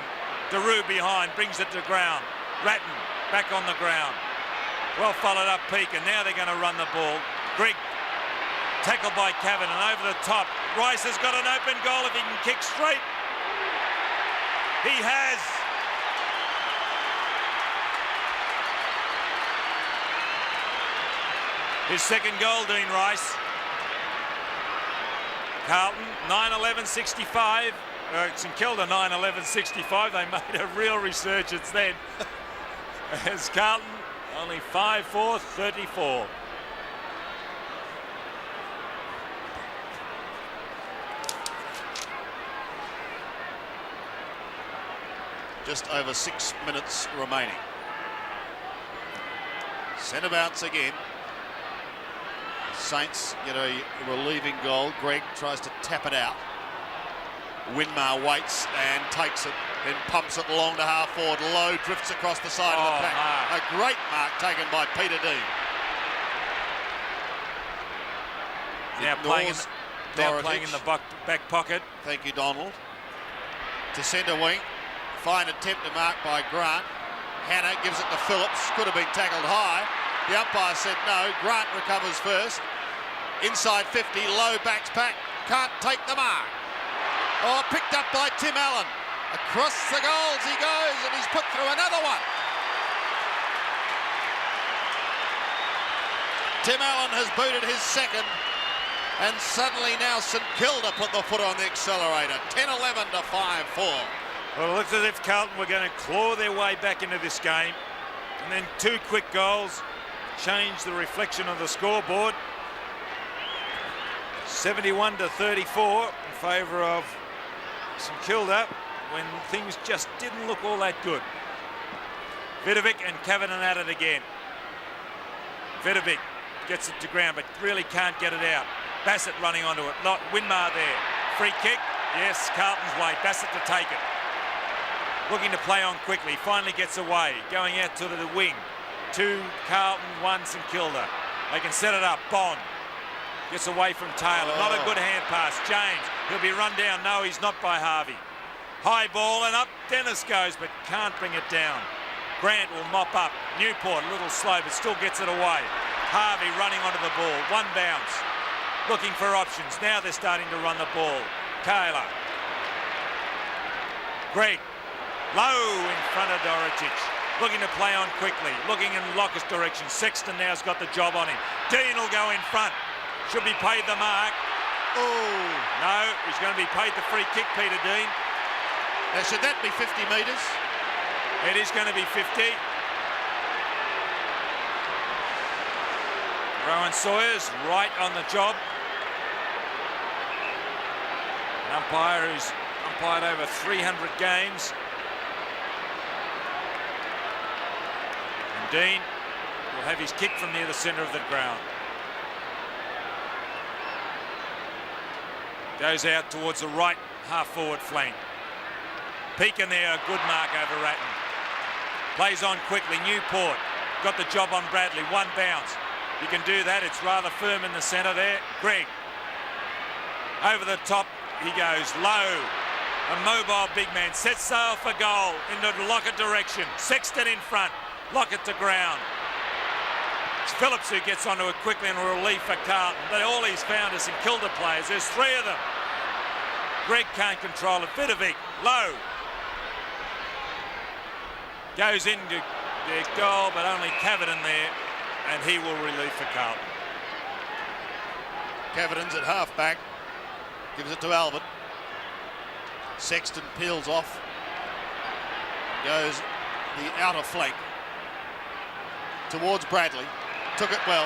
Speaker 2: Daru behind, brings it to ground. Ratten back on the ground. Well followed up Peake, and now they're going to run the ball. Greg tackled by Cavedon over the top. Rice has got an open goal if he can kick straight. He has. His second goal, Dean Rice. Carlton 9-11-65. St Kilda 9-11-65. They made a real resurgence then. As Carlton only 5-4-34.
Speaker 1: Just over 6 minutes remaining. Centre bounce again. Saints get a relieving goal. Greg tries to tap it out. Winmar waits and takes it, then pumps it long to half forward. Loewe drifts across the side of the pack.
Speaker 2: Mark.
Speaker 1: A great mark taken by Peter Dean.
Speaker 2: Now playing in the back pocket.
Speaker 1: Thank you, Donald. To centre wing. Fine attempt to mark by Grant. Hanna gives it to Phillips. Could have been tackled high. The umpire said no. Grant recovers first. Inside 50, Loewe backs back. Can't take the mark. Oh, picked up by Tim Allen. Across the goals he goes, and he's put through another one. Tim Allen has booted his second, and suddenly now St Kilda put the foot on the accelerator. 10-11 to 5-4.
Speaker 2: Well, it looks as if Carlton were going to claw their way back into this game. And then 2 quick goals change the reflection of the scoreboard. 71 to 34 in favour of St Kilda when things just didn't look all that good. Verbeek and Cavedon at it again. Verbeek gets it to ground but really can't get it out. Bassett running onto it. Not Winmar there. Free kick. Yes, Carlton's way. Bassett to take it. Looking to play on quickly. Finally gets away. Going out to the wing. 2 Carlton, 1 St Kilda. They can set it up. Bond gets away from Taylor. Not a good hand pass. James, he'll be run down. No, he's not by Harvey. High ball and up Dennis goes, but can't bring it down. Grant will mop up. Newport a little slow, but still gets it away. Harvey running onto the ball. 1 bounce. Looking for options. Now they're starting to run the ball. Taylor. Greg. Low in front of Doricic. Looking to play on quickly. Looking in Lockett's direction. Sexton now's got the job on him. Dean will go in front. Should be paid the mark.
Speaker 1: Oh.
Speaker 2: No, he's going to be paid the free kick, Peter Dean.
Speaker 1: Now, should that be 50 metres?
Speaker 2: It is going to be 50. Rowan Sawyer's right on the job. An umpire who's umpired over 300 games. And Dean will have his kick from near the centre of the ground. Goes out towards the right half-forward flank. Peakin there, a good mark over Ratten. Plays on quickly, Newport. Got the job on Bradley, one bounce. You can do that, it's rather firm in the centre there. Greg. Over the top, he goes low. A mobile big man, sets sail for goal into Lockett direction. Sexton in front, Lockett to ground. It's Phillips who gets onto it quickly and a relief for Carlton. But all he's found is some Kilda players. There's three of them. Greg can't control it. Verbeek, low. Goes into the goal, but only Cavedon there, and he will relieve for Carlton.
Speaker 1: Cavedon's at half-back. Gives it to Alvin. Sexton peels off. Goes the outer flank towards Bradley. Took it well.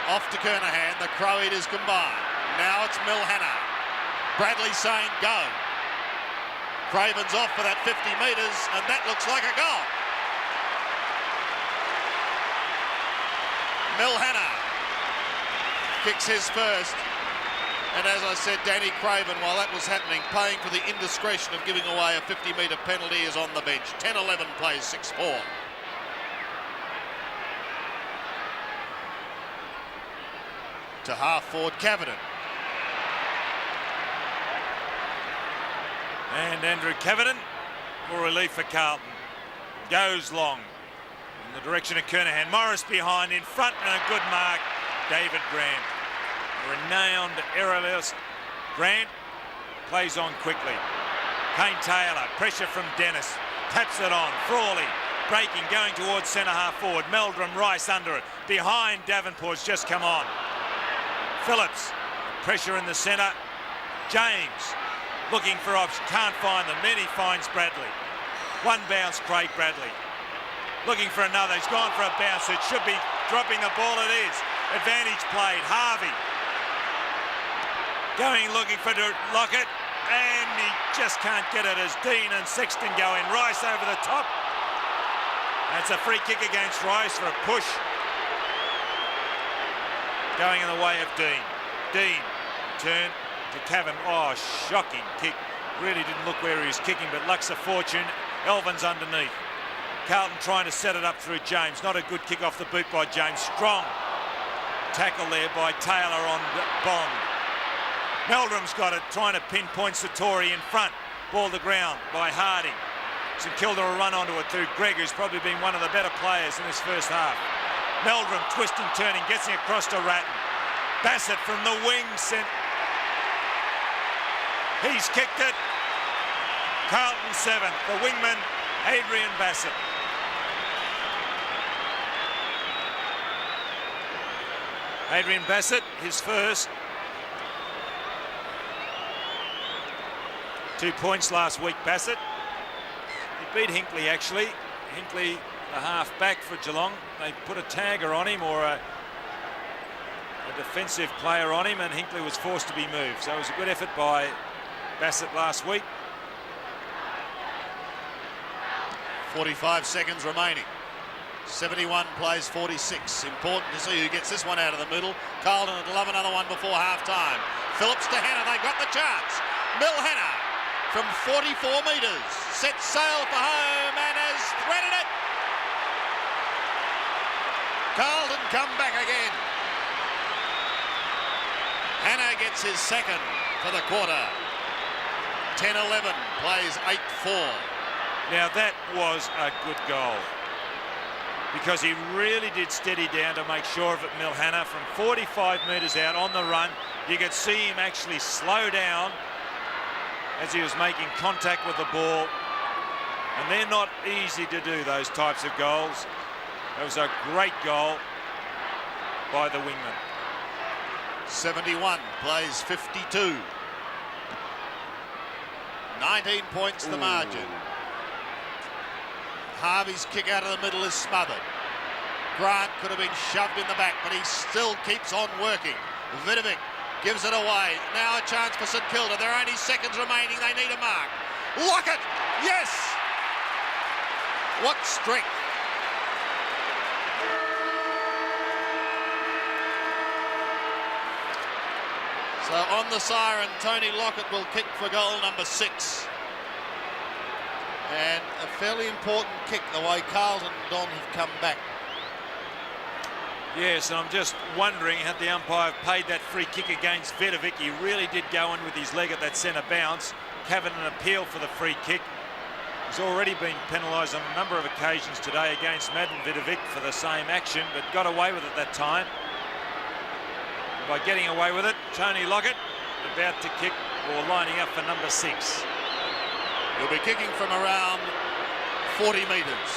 Speaker 1: Off to Kernahan. The Crow Eaters combine. Now it's Hanna. Bradley saying go. Craven's off for that 50 metres, and that looks like a goal. Hanna kicks his first. And as I said, Danny Craven, while that was happening, paying for the indiscretion of giving away a 50-metre penalty, is on the bench. 10-11 plays 6-4. To half-forward Cavedon.
Speaker 2: And Andrew Cavedon will relief for Carlton. Goes long in the direction of Kernahan. Morris behind, in front, and a good mark. David Grant. Renowned aerialist. Grant plays on quickly. Kane Taylor, pressure from Dennis. Taps it on. Frawley breaking, going towards centre half forward. Meldrum, Rice under it. Behind, Davenport's just come on. Phillips, pressure in the centre. James looking for options, can't find them. Then he finds Bradley. One bounce, Craig Bradley. Looking for another, he's gone for a bounce. It should be dropping the ball, it is. Advantage played, Harvey. Going looking for Lockett, and he just can't get it as Dean and Sexton go in. Rice over the top. That's a free kick against Rice for a push. Going in the way of Dean. Dean, turn to Cavan. Oh, shocking kick. Really didn't look where he was kicking, but luck's a fortune. Alvin's underneath. Carlton trying to set it up through James. Not a good kick off the boot by James. Strong tackle there by Taylor on Bond. Meldrum's got it, trying to pinpoint Sartori in front. Ball to ground by Harding. St Kilda will run onto it through Greg, who's probably been one of the better players in this first half. Meldrum twisting, turning, gets it across to Ratten. Bassett from the wing sent. He's kicked it. Carlton 7. The wingman, Adrian Bassett. Adrian Bassett, his first. 2 points last week, Bassett. He beat Hinkley, actually. Hinkley, the half-back for Geelong. They put a tagger on him, or a defensive player on him, and Hinkley was forced to be moved. So it was a good effort by Bassett last week.
Speaker 1: 45 seconds remaining. 71 plays 46. Important to see who gets this one out of the middle. Carlton would love another one before half-time. Phillips to Hanna. They've got the chance. Hanna from 44 metres. Sets sail for home and has threaded it. Carlton come back again. Hanna gets his second for the quarter. 10-11 plays 8-4.
Speaker 2: Now that was a good goal, because he really did steady down to make sure of it. Hanna from 45 metres out on the run. You could see him actually slow down as he was making contact with the ball. And they're not easy to do, those types of goals. It was a great goal by the wingman.
Speaker 1: 71 plays 52. 19 points the margin. Harvey's kick out of the middle is smothered. Grant could have been shoved in the back, but he still keeps on working. Verbeek gives it away. Now a chance for St Kilda. There are only seconds remaining. They need a mark. Lockett! Yes! What strength! So on the siren, Tony Lockett will kick for goal number 6. And a fairly important kick, the way Carlton and Don have come back.
Speaker 2: Yes, and I'm just wondering, had the umpire paid that free kick against Verbeek, he really did go in with his leg at that centre bounce. Cavedon appeal for the free kick. He's already been penalised on a number of occasions today against Madden Verbeek for the same action, but got away with it that time. By getting away with it, Tony Lockett about to kick or lining up for number 6.
Speaker 1: He'll be kicking from around 40 metres.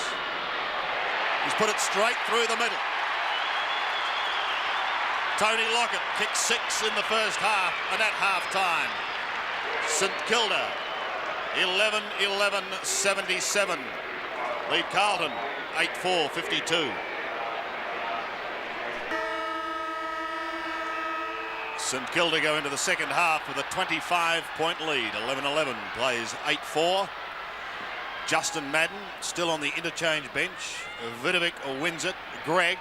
Speaker 1: He's put it straight through the middle. Tony Lockett kicked 6 in the first half and at half-time. St Kilda 11-11-77. Lead Carlton 8-4-52. St Kilda go into the second half with a 25-point lead. 11-11 plays 8-4. Justin Madden still on the interchange bench. Verbeek wins it. Greg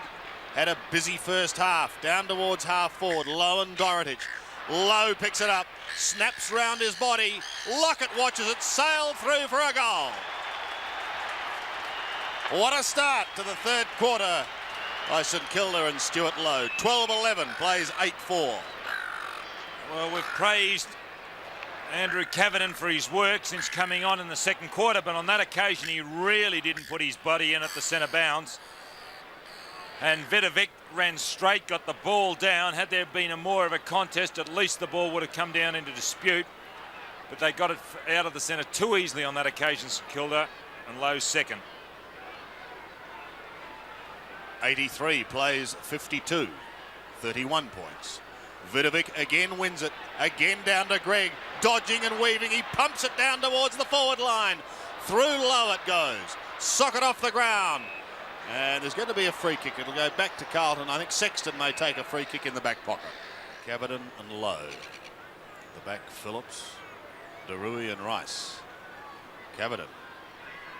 Speaker 1: had a busy first half. Down towards half forward. Loewe and Dorotich. Loewe picks it up. Snaps round his body. Lockett watches it sail through for a goal. What a start to the third quarter by St Kilda and Stuart Loewe. 12-11 plays 8-4.
Speaker 2: Well, we've praised Andrew Cavedon for his work since coming on in the second quarter, but on that occasion he really didn't put his body in at the centre bounce. And Verbeek ran straight, got the ball down. Had there been more of a contest, at least the ball would have come down into dispute. But they got it out of the centre too easily on that occasion, St Kilda, and Loewe's second.
Speaker 1: 83 plays 52, 31 points. Verbeek again wins it, again down to Greg, dodging and weaving. He pumps it down towards the forward line. Through Loewe it goes. Socket off the ground. And there's going to be a free kick. It'll go back to Carlton. I think Sexton may take a free kick in the back pocket. Cavedon and Loewe. The back, Phillips, Loewe and Rice. Cavedon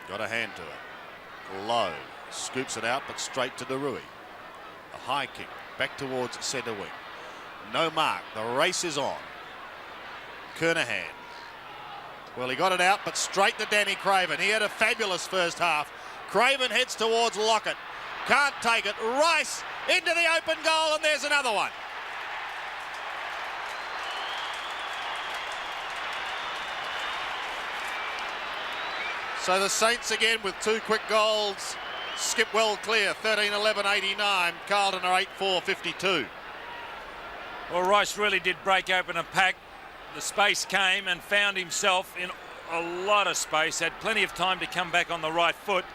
Speaker 1: got a hand to it. Loewe scoops it out, but straight to Loewe. A high kick back towards centre wing. No mark. The race is on. Kernahan. Well, he got it out, but straight to Danny Craven. He had a fabulous first half. Craven heads towards Lockett. Can't take it. Rice into the open goal, and there's another one. So the Saints again with 2 quick goals. Skip well clear. 13-11-89. Carlton are 8-4-52.
Speaker 2: Well, Rice really did break open a pack. The space came and found himself in a lot of space. Had plenty of time to come back on the right foot.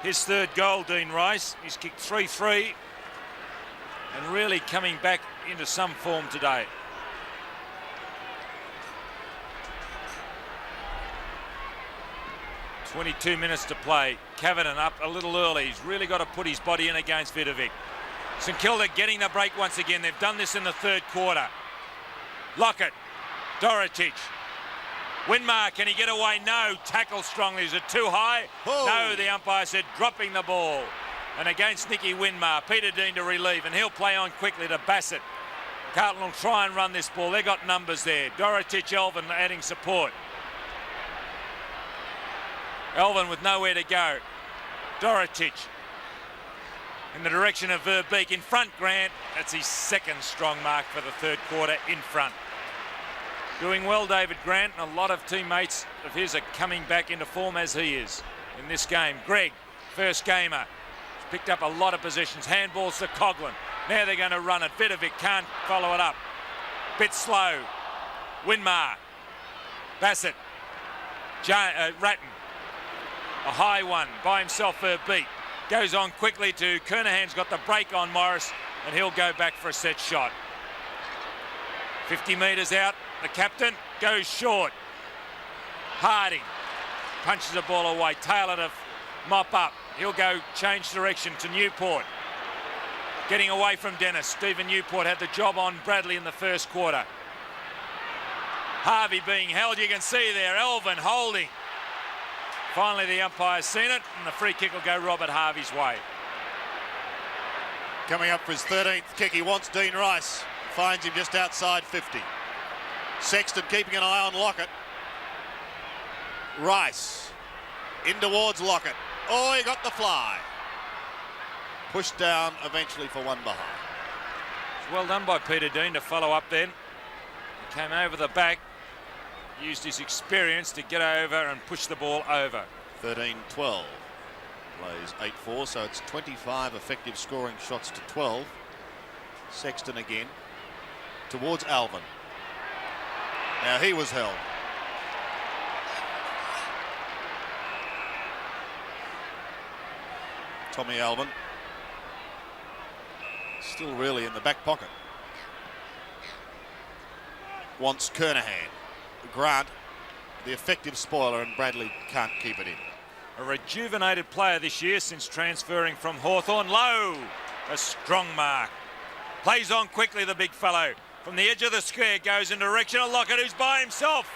Speaker 2: His third goal, Dean Rice. He's kicked 3-3 and really coming back into some form today. .22 minutes to play. Cavedon up a little early. He's really got to put his body in against Verbeek. St Kilda getting the break once again. They've done this in the third quarter. Lockett, Dorotich. Winmar, can he get away? No. Tackle strongly. Is it too high?
Speaker 1: Oh.
Speaker 2: No, the umpire said dropping the ball. And against Nicky Winmar, Peter Dean to relieve, and he'll play on quickly to Bassett. Carlton will try and run this ball. They've got numbers there. Dorotich, Alvin adding support. Alvin with nowhere to go. Dorotich in the direction of Verbeek. In front, Grant. That's his second strong mark for the third quarter in front. Doing well, David Grant. A lot of teammates of his are coming back into form as he is in this game. Greg, first gamer. He's picked up a lot of positions. Handballs to Coghlan. Now they're going to run it. Verbeek can't follow it up. Bit slow. Winmar. Bassett. Ratten. A high one by himself, Verbeek. Goes on quickly to Kernahan's got the break on Morris, and he'll go back for a set shot. 50 metres out. The captain goes short. Harding punches the ball away. Taylor to mop up. He'll go change direction to Newport. getting away from Dennis. Stephen Newport had the job on Bradley in the first quarter. Harvey being held, you can see there, Alvin holding. Finally the umpire's seen it, and the free kick will go Robert Harvey's way.
Speaker 1: Coming up for his 13th kick, he wants Dean Rice. Finds him just outside 50. Sexton keeping an eye on Lockett. Rice in towards Lockett. Oh, he got the fly. Pushed down eventually for one behind.
Speaker 2: Well done by Peter Dean to follow up then. He came over the back, used his experience to get over and push the ball over.
Speaker 1: 13-12. Plays 8-4, so it's 25 effective scoring shots to 12. Sexton again towards Alvin. Now he was held. Tommy Alvin still really in the back pocket. Wants Kernahan. Grant, the effective spoiler, and Bradley can't keep it in.
Speaker 2: A rejuvenated player this year since transferring from Hawthorn. Loewe, a strong mark. Plays on quickly, the big fellow. From the edge of the square, goes in direction of Lockett, who's by himself.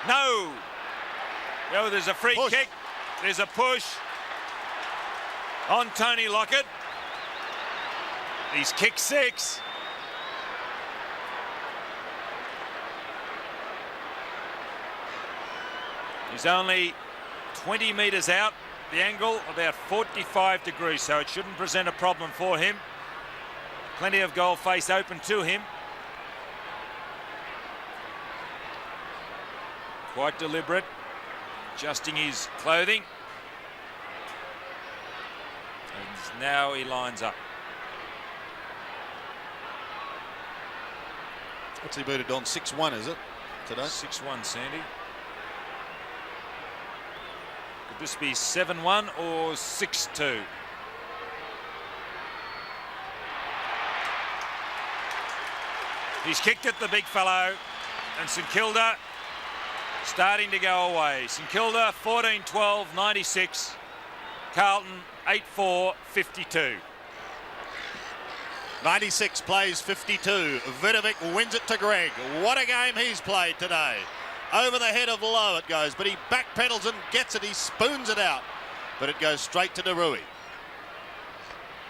Speaker 2: No. Oh, there's a free kick. There's a push on Tony Lockett. He's kicked 6. He's only 20 metres out, the angle about 45 degrees, so it shouldn't present a problem for him. Plenty of goal face open to him. Quite deliberate, adjusting his clothing. And now he lines up.
Speaker 1: What's he booted on? 6-1, is it, today?
Speaker 2: 6-1, Sandy. Could this be 7-1 or 6-2? He's kicked at the big fellow, and St Kilda starting to go away. St Kilda 14-12, 96. Carlton 8-4, 52.
Speaker 1: 96 plays 52. Verbeek wins it to Greg. What a game he's played today. Over the head of Lowe it goes, but he backpedals and gets it. He spoons it out, but it goes straight to Deruy.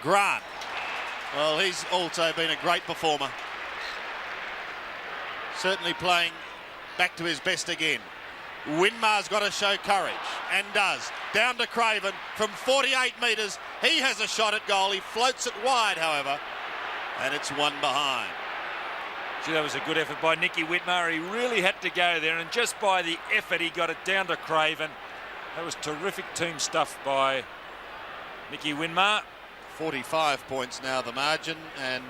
Speaker 1: Grant. Well, he's also been a great performer. Certainly playing back to his best again. Winmar's got to show courage, and does. Down to Craven from 48 metres. He has a shot at goal. He floats it wide, however, and it's one behind.
Speaker 2: Gee, that was a good effort by Nicky Whitmar. He really had to go there, and just by the effort, he got it down to Craven. That was terrific team stuff by Nicky Whitmar.
Speaker 1: 45 points now the margin, and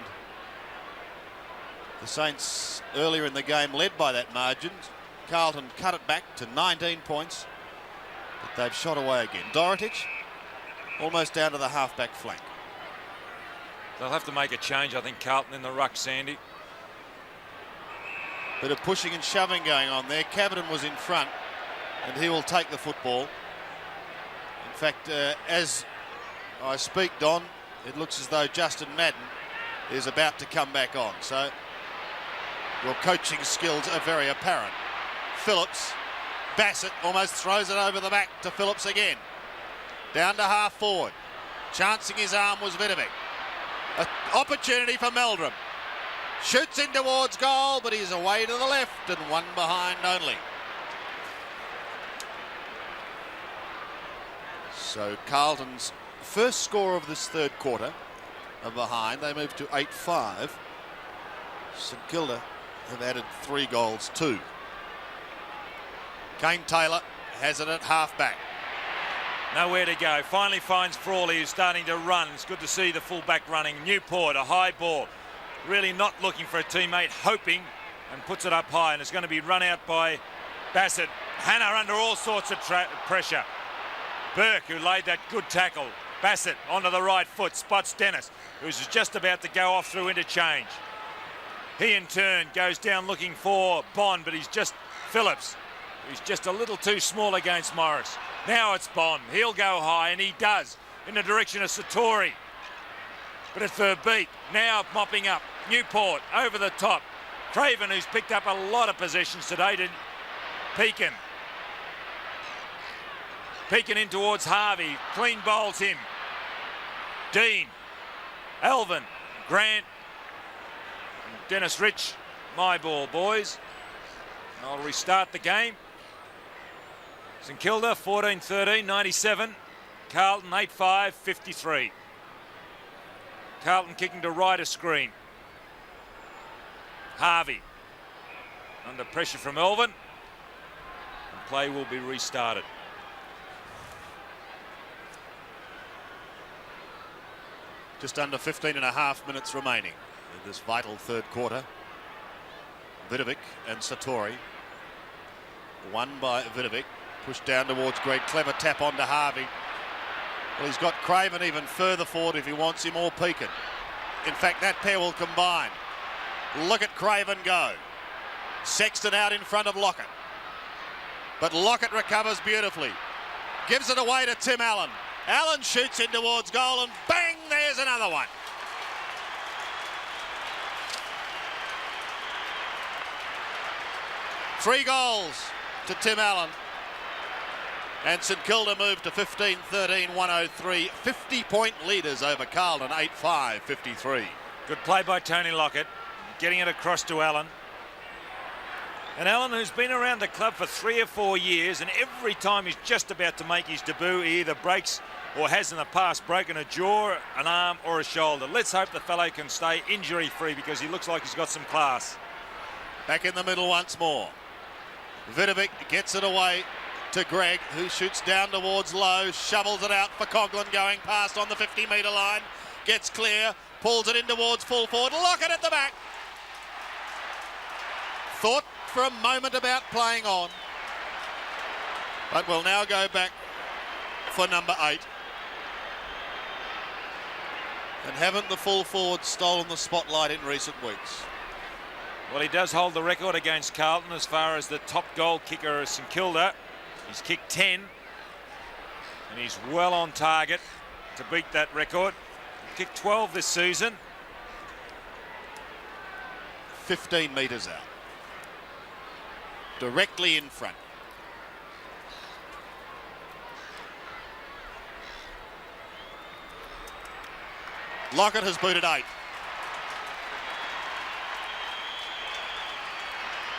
Speaker 1: the Saints earlier in the game led by that margin. Carlton cut it back to 19 points, but they've shot away again. Dorotich almost down to the half-back flank.
Speaker 2: They'll have to make a change, I think, Carlton in the ruck, Sandy.
Speaker 1: Bit of pushing and shoving going on there. Cavedon was in front, and he will take the football. In fact, as I speak, Don, it looks as though Justin Madden is about to come back on. So your coaching skills are very apparent. Phillips, Bassett almost throws it over the back to Phillips again. Down to half forward. Chancing his arm was Verbeek. An opportunity for Meldrum. Shoots in towards goal, but he's away to the left and one behind only. So Carlton's first score of this third quarter are behind. They move to 8-5. St Kilda have added 3 goals too. Kane Taylor has it at half-back.
Speaker 2: Nowhere to go. Finally finds Frawley, who's starting to run. It's good to see the full-back running. Newport, a high ball. Really not looking for a teammate, hoping, and puts it up high, and it's going to be run out by Bassett. Hanna under all sorts of pressure. Burke, who laid that good tackle. Bassett onto the right foot, spots Dennis, who's just about to go off through interchange. He in turn goes down looking for Bond, but he's just Phillips. He's just a little too small against Morris. Now it's Bond. He'll go high, and he does, in the direction of Sartori. But it's Verbeek now mopping up. Newport over the top. Craven, who's picked up a lot of possessions today, to Pekin. Pekin in towards Harvey. Clean bowls him. Dean. Alvin. Grant. And Dennis Rich. My ball, boys. I'll restart the game. St Kilda 14-13, 97. Carlton 8-5, 53. Carlton kicking to right of screen. Harvey under pressure from Alvin. And play will be restarted.
Speaker 1: Just under 15.5 minutes remaining in this vital third quarter. Verbeek and Sartori. Won by Verbeek. Pushed down towards Greg. Clever tap onto Harvey. Well, he's got Craven even further forward if he wants him, or Pekin. In fact, that pair will combine. Look at Craven go. Sexton out in front of Lockett. But Lockett recovers beautifully. Gives it away to Tim Allen. Allen shoots in towards goal and bang, there's another one. Three goals to Tim Allen. And St Kilda moved to 15-13, 103. 50-point leaders over Carlton, 8-5, 53.
Speaker 2: Good play by Tony Lockett, getting it across to Allen. And Allen, who's been around the club for 3 or 4 years, and every time he's just about to make his debut, he either breaks or has in the past broken a jaw, an arm or a shoulder. Let's hope the fellow can stay injury-free because he looks like he's got some class.
Speaker 1: Back in the middle once more. Verbeek gets it away to Greg, who shoots down towards Loewe, shovels it out for Coghlan going past on the 50-metre line, gets clear, pulls it in towards full forward, Lockett at the back. Thought for a moment about playing on, but will now go back for number 8. And haven't the full forwards stolen the spotlight in recent weeks?
Speaker 2: Well, he does hold the record against Carlton as far as the top goal kicker of St Kilda. He's kicked 10, and he's well on target to beat that record. He kicked 12 this season.
Speaker 1: 15 metres out. Directly in front. Lockett has booted 8.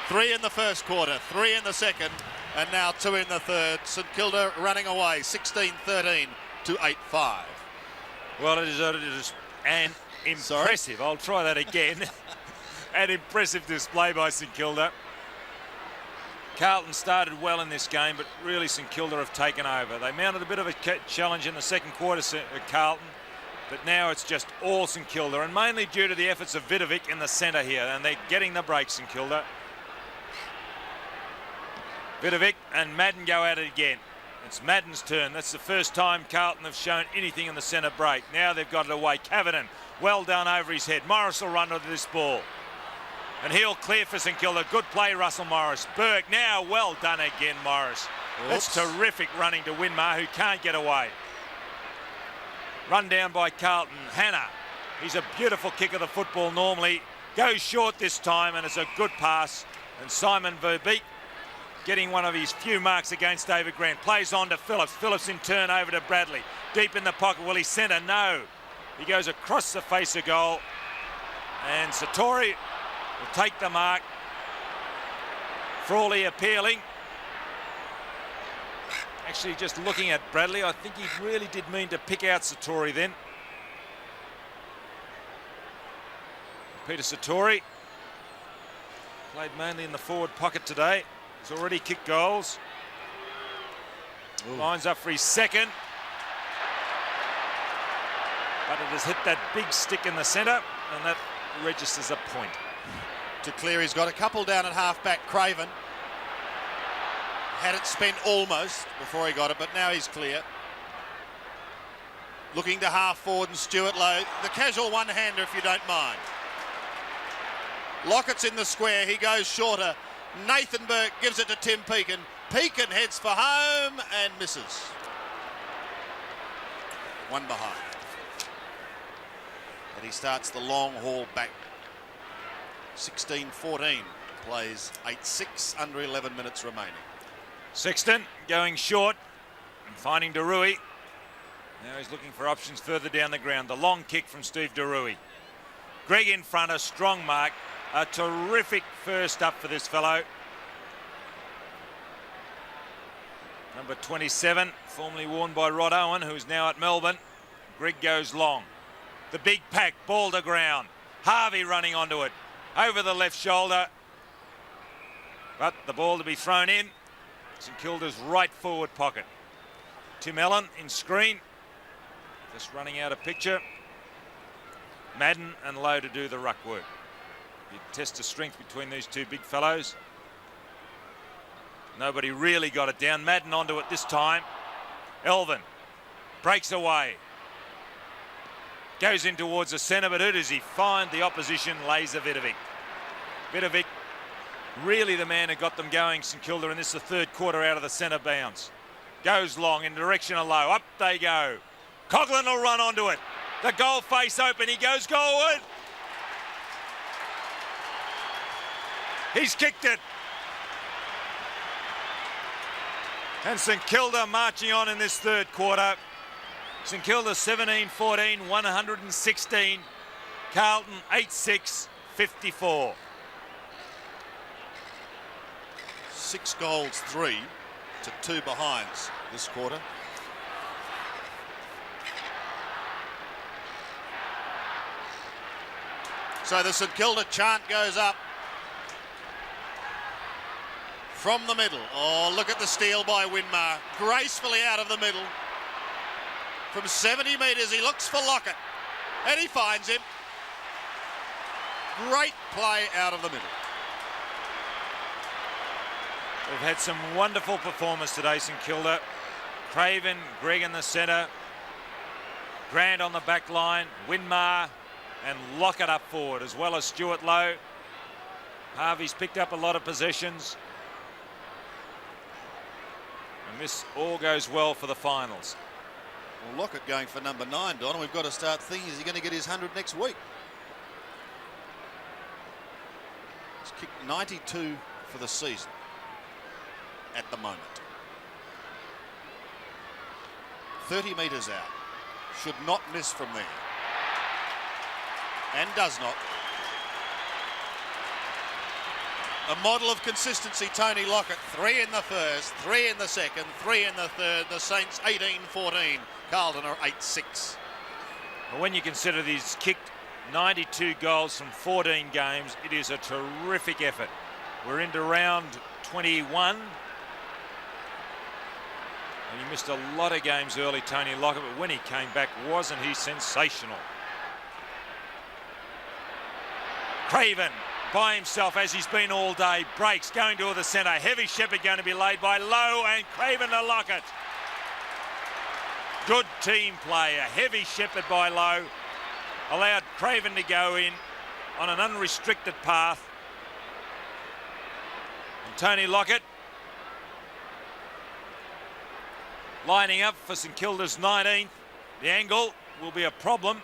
Speaker 1: 3 in the first quarter, 3 in the second, and now 2 in the third. St Kilda running away, 16-13 to 8-5.
Speaker 2: Well, it is an impressive, I'll try that again, an impressive display by St Kilda. Carlton started well in this game, but really St Kilda have taken over. They mounted a bit of a challenge in the second quarter at Carlton, but now it's just all St Kilda, and mainly due to the efforts of Verbeek in the centre here, and they're getting the break, St Kilda. Verbeek and Madden go at it again. It's Madden's turn. That's the first time Carlton have shown anything in the centre break. Now they've got it away. Cavedon, well done over his head. Morris will run to this ball. And he'll clear for St Kilda. Good play, Russell Morris. Burke now, well done again, Morris. That's terrific running to Winmar, who can't get away. Run down by Carlton. Hanna, he's a beautiful kick of the football normally. Goes short this time, and it's a good pass. And Simon Verbeek, getting one of his few marks against David Grant. Plays on to Phillips. Phillips in turn over to Bradley. Deep in the pocket. Will he centre? No. He goes across the face of goal. And Sartori will take the mark. Frawley appealing. Actually, just looking at Bradley, I think he really did mean to pick out Sartori then. Peter Sartori played mainly in the forward pocket today. He's already kicked goals. Ooh. Lines up for his second. But it has hit that big stick in the centre, and that registers a point.
Speaker 1: To clear, he's got a couple down at half-back. Craven had it spent almost before he got it, but now he's clear. Looking to half-forward and Stuart Lowe. The casual one-hander, if you don't mind. Lockett's in the square. He goes shorter. Nathan Burke gives it to Tim Pekin. Pekin heads for home and misses. One behind. And he starts the long haul back. 16-14, plays 8-6, under 11 minutes remaining.
Speaker 2: Sexton going short and finding Deruy. Now he's looking for options further down the ground. The long kick from Steve Deruy. Greg in front, a strong mark. A terrific first up for this fellow. Number 27, formerly worn by Rod Owen, who's now at Melbourne. Greg goes long. The big pack, ball to ground. Harvey running onto it. Over the left shoulder. But the ball to be thrown in. St Kilda's right forward pocket. Tim Allen in screen. Just running out of picture. Madden and Loewe to do the ruck work. You test the strength between these two big fellows. Nobody really got it down. Madden onto it this time. Alvin breaks away. Goes in towards the centre, but who does he find? The opposition, laser Verbeek. Verbeek, really the man who got them going, St Kilda, and this is the third quarter out of the centre bounce. Goes long in the direction of Loewe. Up they go. Coghlan will run onto it. The goal face open. He goes goalward. He's kicked it. And St Kilda marching on in this third quarter. St Kilda 17-14, 116. Carlton 8-6, 54.
Speaker 1: 6 goals, 3 to 2 behinds this quarter. So the St Kilda chant goes up from the middle. Oh, look at the steal by Winmar. Gracefully out of the middle. From 70 metres, he looks for Lockett. And he finds him. Great play out of the middle.
Speaker 2: We've had some wonderful performance today, St Kilda. Craven, Greg in the centre. Grant on the back line. Winmar and Lockett up forward, as well as Stuart Loewe. Harvey's picked up a lot of possessions. And this all goes well for the finals.
Speaker 1: Well, Lockett going for number 9, Don, and we've got to start thinking, is he going to get his 100 next week? He's kicked 92 for the season at the moment. 30 metres out. Should not miss from there. And does not. A model of consistency, Tony Lockett. 3 in the first, 3 in the second, 3 in the third. The Saints 18-14. Carlton are 8-6.
Speaker 2: Well, when you consider he's kicked 92 goals from 14 games, it is a terrific effort. We're into round 21. And he missed a lot of games early, Tony Lockett, but when he came back, wasn't he sensational? Craven by himself, as he's been all day, breaks, going to the centre. Heavy shepherd going to be laid by Loewe, and Craven to Lockett. Good team play, a heavy shepherd by Loewe. Allowed Craven to go in on an unrestricted path. And Tony Lockett lining up for St Kilda's 19th. The angle will be a problem.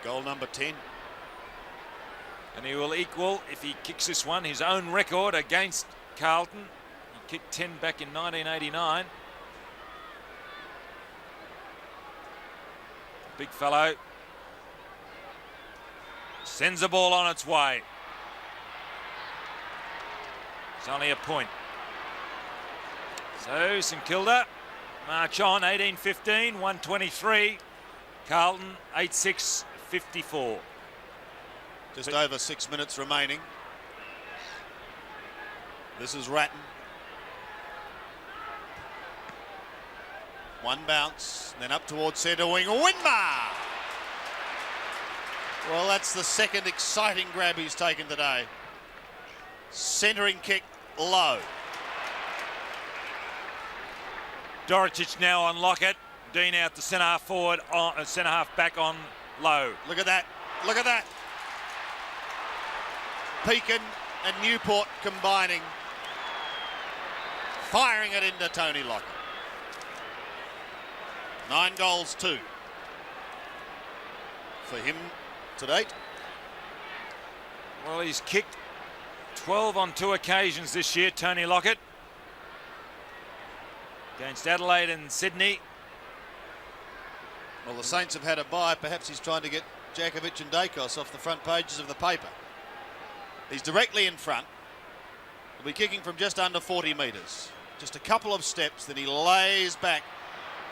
Speaker 1: Goal number 10.
Speaker 2: And he will equal, if he kicks this one, his own record against Carlton. He kicked 10 back in 1989. Big fellow sends the ball on its way. It's only a point. So St Kilda march on, 18-15, 123. Carlton 8-6, 54.
Speaker 1: Just over 6 minutes remaining. This is Ratten. One bounce, then up towards centre wing. Winmar! Well, that's the second exciting grab he's taken today. Centering kick low.
Speaker 2: Dorotich now on Lockett. Dean out to centre half forward, centre half back on Loewe.
Speaker 1: Look at that. Look at that. Pekin and Newport combining. Firing it into Tony Lockett. 9 goals, 2. for him to date.
Speaker 2: Well, he's kicked 12 on 2 occasions this year, Tony Lockett. Against Adelaide and Sydney.
Speaker 1: Well, the Saints have had a bye. Perhaps he's trying to get Djakovic and Dacos off the front pages of the paper. He's directly in front. He'll be kicking from just under 40 metres. Just a couple of steps, then he lays back.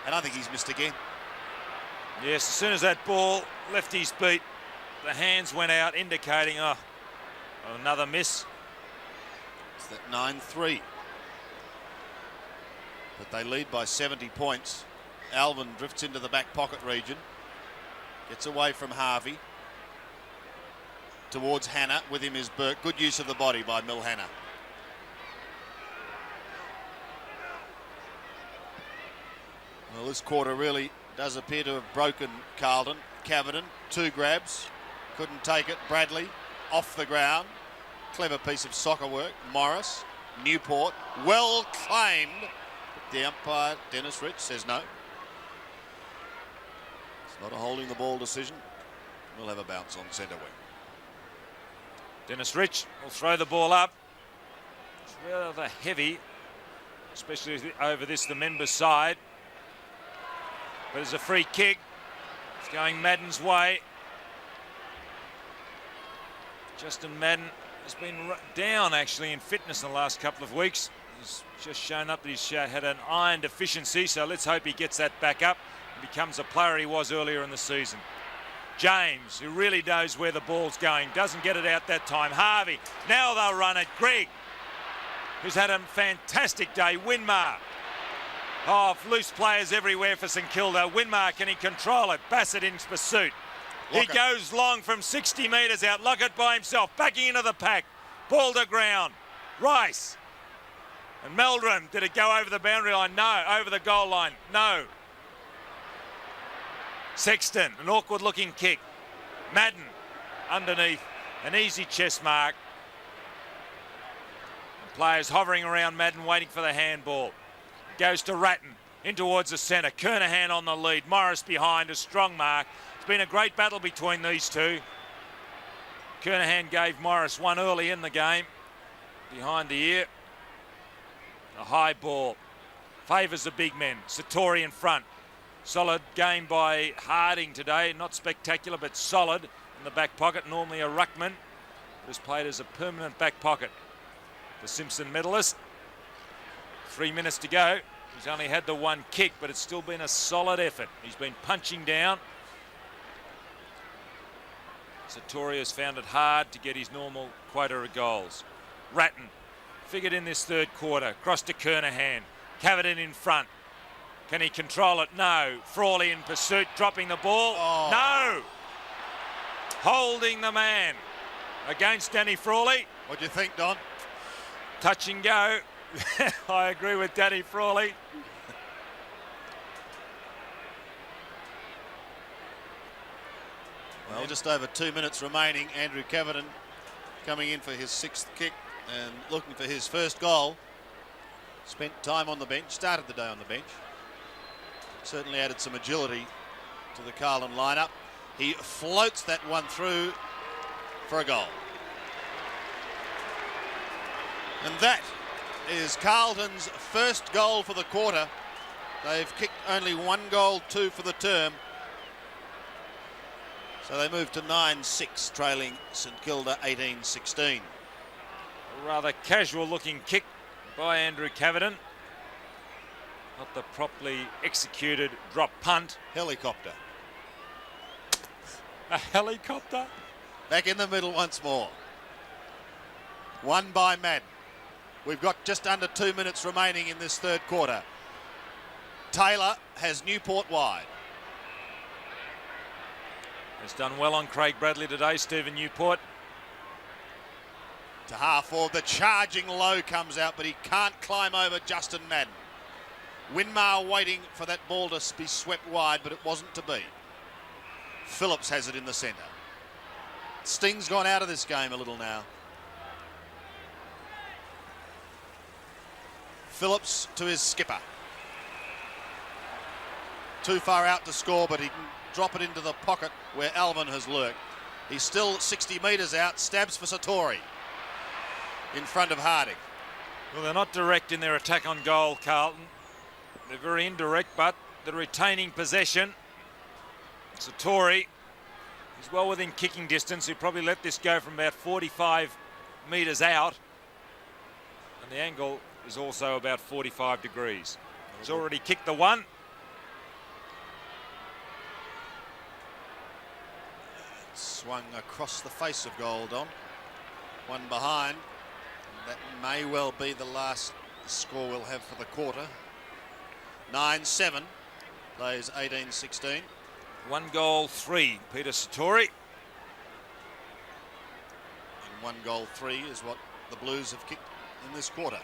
Speaker 1: And I think he's missed again.
Speaker 2: Yes, as soon as that ball left his beat, the hands went out, indicating, another miss.
Speaker 1: It's that 9-3. But they lead by 70 points. Alvin drifts into the back pocket region. Gets away from Harvey. Towards Hanna. With him is Burke. Good use of the body by Hanna. Well, this quarter really does appear to have broken Carlton. Cavedon, 2 grabs. Couldn't take it. Bradley off the ground. Clever piece of soccer work. Morris, Newport, well claimed. But the umpire, Dennis Rich, says no. It's not a holding the ball decision. We'll have a bounce on centre wing.
Speaker 2: Dennis Rich will throw the ball up. It's rather heavy, especially over the member's side. But it's a free kick. It's going Madden's way. Justin Madden has been down actually in fitness in the last couple of weeks. He's just shown up that he's had an iron deficiency, so let's hope he gets that back up and becomes a player he was earlier in the season. James, who really knows where the ball's going, doesn't get it out that time. Harvey, now they'll run it. Greg, who's had a fantastic day. Winmar. Oh, loose players everywhere for St Kilda. Winmar, can he control it? Bassett in pursuit. Lockett. He goes long from 60 metres out. Lockett by himself, backing into the pack. Ball to ground. Rice. And Meldrum, did it go over the boundary line? No. Over the goal line? No. Sexton, an awkward looking kick. Madden, underneath, an easy chest mark. The players hovering around Madden, waiting for the handball. Goes to Ratten, in towards the centre. Kernahan on the lead. Morris behind, a strong mark. It's been a great battle between these two. Kernahan gave Morris one early in the game. Behind the ear. A high ball. Favours the big men. Sartori in front. Solid game by Harding today. Not spectacular, but solid in the back pocket. Normally a ruckman. Has played as a permanent back pocket. The Simpson medalist. 3 minutes to go. He's only had the one kick, but it's still been a solid effort. He's been punching down. Sartori has found it hard to get his normal quota of goals. Ratten figured in this third quarter. Cross to Kernahan. Cavedon in front. Can he control it? No. Frawley in pursuit, dropping the ball. Oh. No! Holding the man against Danny Frawley.
Speaker 1: What do you think, Don?
Speaker 2: Touch and go. I agree with Danny Frawley.
Speaker 1: Well, just over 2 minutes remaining. Andrew Cavedon coming in for his 6th kick and looking for his first goal. Spent time on the bench, started the day on the bench. Certainly added some agility to the Carlton lineup. He floats that one through for a goal. And that is Carlton's first goal for the quarter. They've kicked only 1 goal, 2 for the term. So they move to 9-6, trailing St Kilda 18-16.
Speaker 2: A rather casual looking kick by Andrew Cavedon. Not the properly executed drop punt.
Speaker 1: Helicopter.
Speaker 2: A helicopter?
Speaker 1: Back in the middle once more. Won by Madden. We've got just under 2 minutes remaining in this third quarter. Taylor has Newport wide.
Speaker 2: Has done well on Craig Bradley today, Stephen Newport.
Speaker 1: To half forward, the charging Loewe comes out, but he can't climb over Justin Madden. Winmar waiting for that ball to be swept wide, but it wasn't to be. Phillips has it in the centre. Sting's gone out of this game a little now. Phillips to his skipper. Too far out to score, but he can drop it into the pocket where Alvin has lurked. He's still 60 metres out, stabs for Sartori in front of Harding.
Speaker 2: Well, they're not direct in their attack on goal, Carlton. They're very indirect, but they're retaining possession. Sartori is well within kicking distance. He'll probably let this go from about 45 metres out. And the angle is also about 45 degrees. He's already kicked the one.
Speaker 1: Swung across the face of goal, Don. One behind. That may well be the last score we'll have for the quarter. 9-7, plays 18-16.
Speaker 2: 1 goal, 3, Peter Sartori.
Speaker 1: And 1 goal, 3 is what the Blues have kicked in this quarter.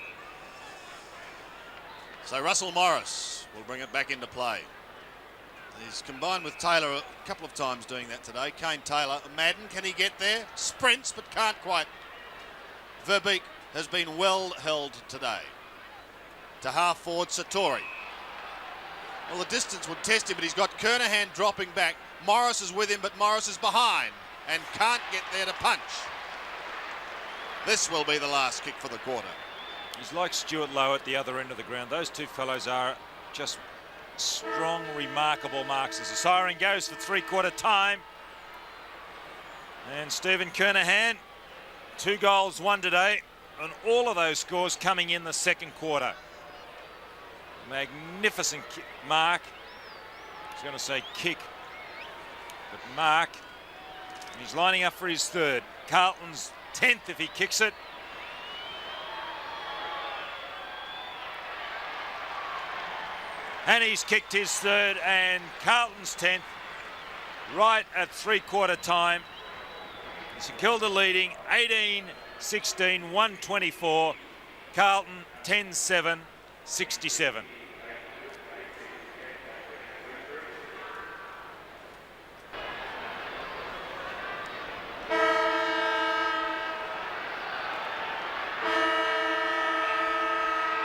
Speaker 1: So Russell Morris will bring it back into play. He's combined with Taylor a couple of times doing that today. Kane Taylor, Madden, can he get there? Sprints, but can't quite. Verbeek has been well held today. To half forward, Sartori. Well, the distance would test him, but he's got Kernahan dropping back. Morris is with him, but Morris is behind and can't get there to punch. This will be the last kick for the quarter.
Speaker 2: He's like Stuart Lowe at the other end of the ground. Those two fellows are just strong, remarkable marksers. The siren goes for three-quarter time. And Stephen Kernahan, 2 goals, 1 today. And all of those scores coming in the second quarter. Magnificent mark. I was going to say kick, but mark. And he's lining up for his third. Carlton's 10th if he kicks it. And he's kicked his third, and Carlton's 10th right at three-quarter time. St Kilda leading 18-16, 124. Carlton 10-7, 67.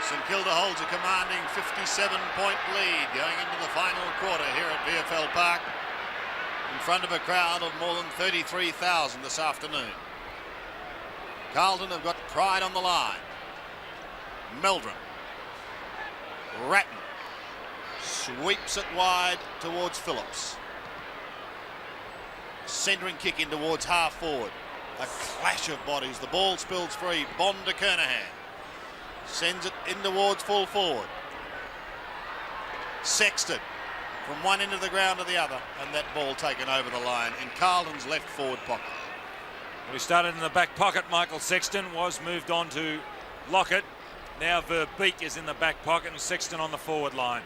Speaker 1: St Kilda holds a commanding 57-point lead going into the final quarter here at VFL Park in front of a crowd of more than 33,000 this afternoon. Carlton have got pride on the line. Meldrum. Ratten sweeps it wide towards Phillips. Centering kick in towards half forward. A clash of bodies. The ball spills free. Bond to Kernahan. Sends it in towards full forward. Sexton from one end of the ground to the other, and that ball taken over the line in Carlton's left forward pocket.
Speaker 2: Well, he started in the back pocket. Michael Sexton was moved on to Lockett. Now Verbeek is in the back pocket and Sexton on the forward line.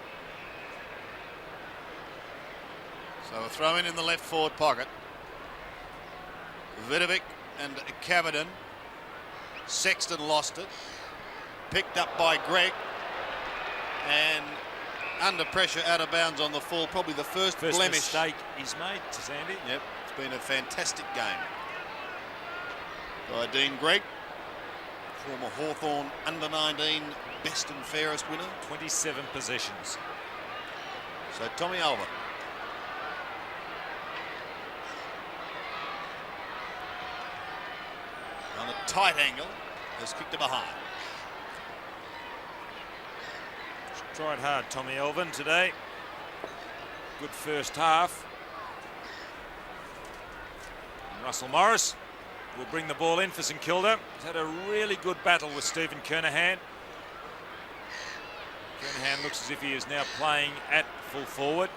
Speaker 1: So a throw in the left forward pocket. Verbeek and Cavedon. Sexton lost it. Picked up by Greg, and under pressure, out of bounds on the full. Probably the first blemish
Speaker 2: mistake he's made, Sandy.
Speaker 1: Yep, it's been a fantastic game by Dean Gregg, former Hawthorn under-19 best and fairest winner.
Speaker 2: 27 possessions.
Speaker 1: So Tommy Alvin. On a tight angle, has kicked it behind.
Speaker 2: Tried hard, Tommy Alvin, today. Good first half. And Russell Morris will bring the ball in for St Kilda. He's had a really good battle with Stephen Kernahan. Kernahan looks as if he is now playing at full forward.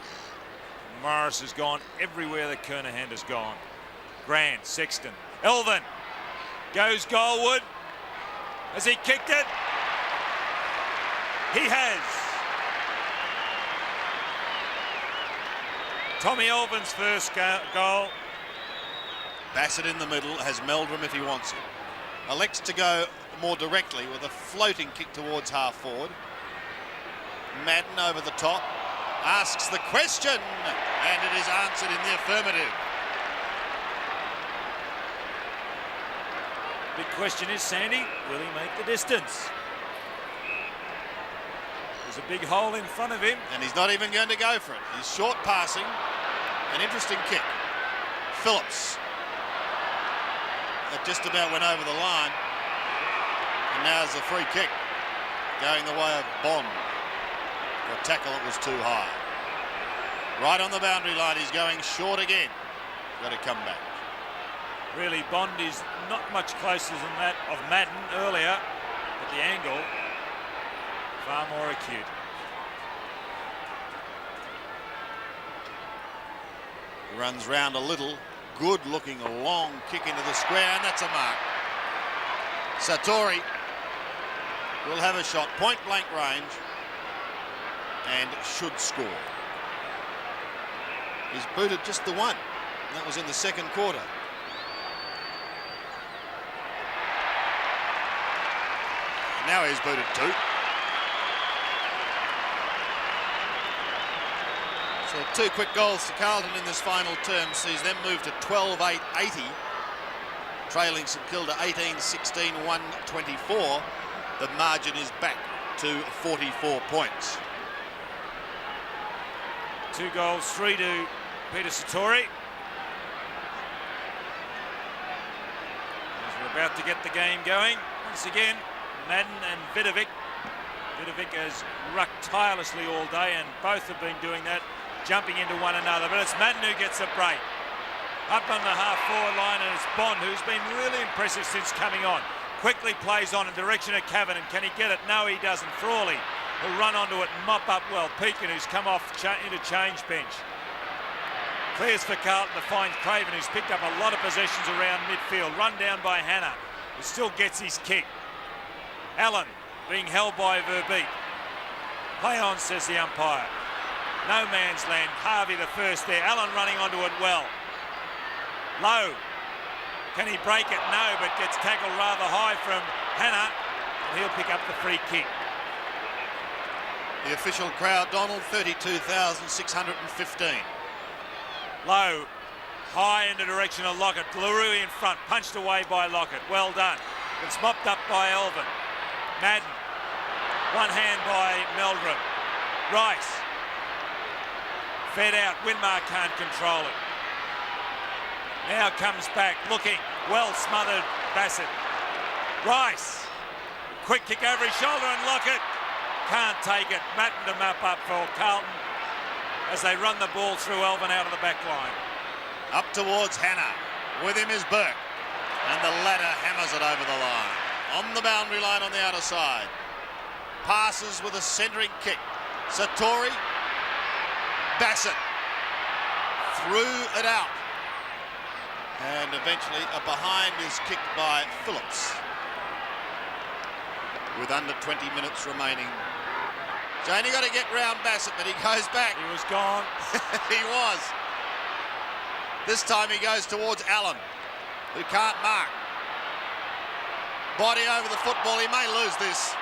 Speaker 2: Morris has gone everywhere that Kernahan has gone. Grant, Sexton, Alvin goes goalward. Has he kicked it? He has. Tommy Alvin's first goal.
Speaker 1: Bassett in the middle, has Meldrum if he wants it. Elects to go more directly with a floating kick towards half forward. Madden over the top, asks the question, and it is answered in the affirmative.
Speaker 2: Big question is, Sandy, will he make the distance? There's a big hole in front of him.
Speaker 1: And he's not even going to go for it. He's short passing, An interesting kick. Phillips. That just about went over the line. And now it's a free kick going the way of Bond. For a tackle that was too high. Right on the boundary line, he's going short again. Got to come back.
Speaker 2: Really, Bond is not much closer than that of Madden earlier, but the angle far more acute.
Speaker 1: He runs round a little. Good looking, a long kick into the square, and that's a mark. Sartori will have a shot, point blank range, and should score. He's booted just the one. And that was in the second quarter. Now he's booted two. So 2 quick goals to Carlton in this final term sees them move to 12-8-80, trailing St Kilda 18-16, 124. The margin is back to 44 points.
Speaker 2: 2 goals, 3 to Peter Sartori. As we're about to get the game going, once again, Madden and Verbeek. Verbeek has rucked tirelessly all day, and both have been doing that, jumping into one another. But it's Madden who gets a break. Up on the half-forward line, and it's Bond, who's been really impressive since coming on. Quickly plays on in direction of Cavedon. Can he get it? No, he doesn't. Frawley will run onto it and mop up well. Pekin, who's come off into change bench. Clears for Carlton to find Craven, who's picked up a lot of possessions around midfield. Run down by Hanna, who still gets his kick. Allen being held by Verbeek. Play on, says the umpire. No man's land. Harvey the first there. Allen running onto it well. Loewe. Can he break it? No, but gets tackled rather high from Hanna. And he'll pick up the free kick.
Speaker 1: The official crowd, Donald, 32,615.
Speaker 2: Loewe, high in the direction of Lockett. Loewe in front, punched away by Lockett. Well done. It's mopped up by Alvin. Madden, one hand by Meldrum. Rice, fed out. Winmar can't control it. Now comes back, looking. Well smothered, Bassett. Rice, quick kick over his shoulder, and Lockett can't take it. Madden to map up for Carlton as they run the ball through Alvin out of the back line.
Speaker 1: Up towards Hanna. With him is Burke. And the ladder hammers it over the line. On the boundary line on the outer side. Passes with a centering kick. Sartori. Bassett. Threw it out. And eventually a behind is kicked by Phillips. With under 20 minutes remaining. He's only got to get round Bassett, but he goes back.
Speaker 2: He was gone.
Speaker 1: He was. This time he goes towards Allen, who can't mark. Body over the football. He may lose this.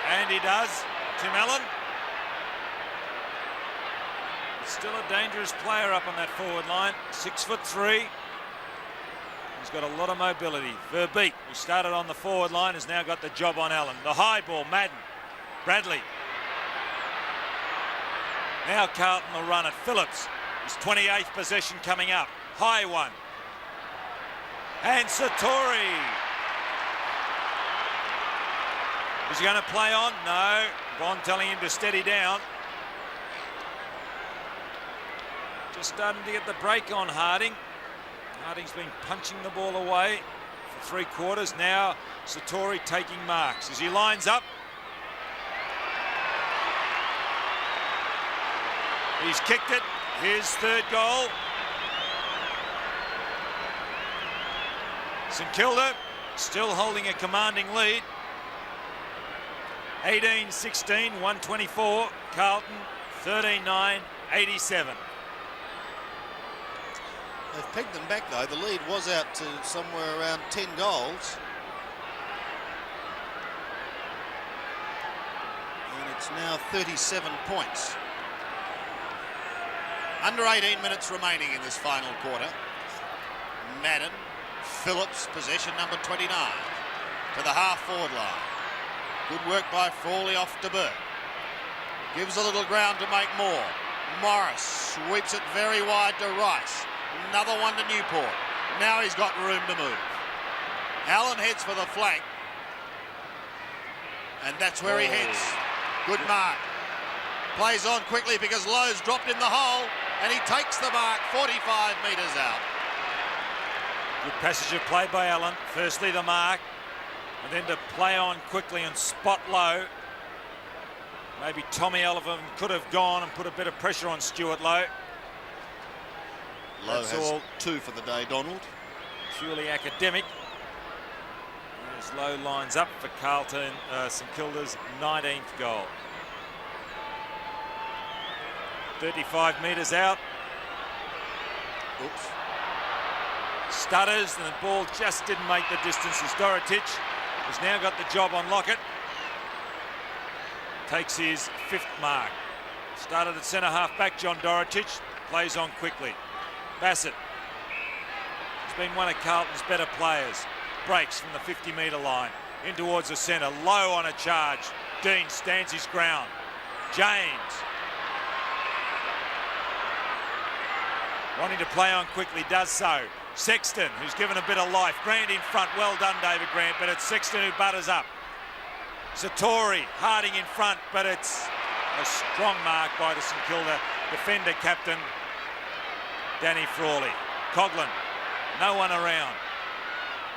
Speaker 2: And he does. Tim Allen. Still a dangerous player up on that forward line. 6'3". He's got a lot of mobility. Verbeek, who started on the forward line, has now got the job on Allen. The high ball, Madden. Bradley. Now Carlton will run it. Phillips, his 28th possession coming up. High one. And Sartori. Is he going to play on? No. Bond telling him to steady down. Just starting to get the break on Harding. Harding's been punching the ball away for 3 quarters. Now Sartori taking marks as he lines up. He's kicked it. His 3rd goal. St Kilda still holding a commanding lead. 18-16, 124. Carlton 13-9, 87.
Speaker 1: They've pegged them back though. The lead was out to somewhere around 10 goals. And it's now 37 points. Under 18 minutes remaining in this final quarter. Madden, Phillips, possession number 29 to the half-forward line. Good work by Frawley off to Burke. Gives a little ground to make more. Morris sweeps it very wide to Rice. Another one to Newport. Now he's got room to move. Allen heads for the flank. And that's where he heads. Good mark. Plays on quickly because Lowe's dropped in the hole. And he takes the mark 45 metres out.
Speaker 2: Good passage of play by Allen. Firstly the mark. And then to play on quickly and spot Lowe. Maybe Tommy Alvin could have gone and put a bit of pressure on Stuart Lowe.
Speaker 1: Lowe has all 2 for the day, Donald.
Speaker 2: Purely academic. As Lowe lines up for Carlton, St Kilda's 19th goal. 35 metres out.
Speaker 1: Oops.
Speaker 2: Stutters, and the ball just didn't make the distance as Dorotich has now got the job on Lockett. Takes his 5th mark. Started at centre half back, John Dorotich. Plays on quickly. Bassett has been one of Carlton's better players. Breaks from the 50-metre line. In towards the centre. Low on a charge. Dean stands his ground. James. Wanting to play on quickly, does so. Sexton, who's given a bit of life. Grant in front. Well done, David Grant, but it's Sexton who butters up. Sartori, Harding in front, but it's a strong mark by the St Kilda defender captain, Danny Frawley. Coghlan, no one around.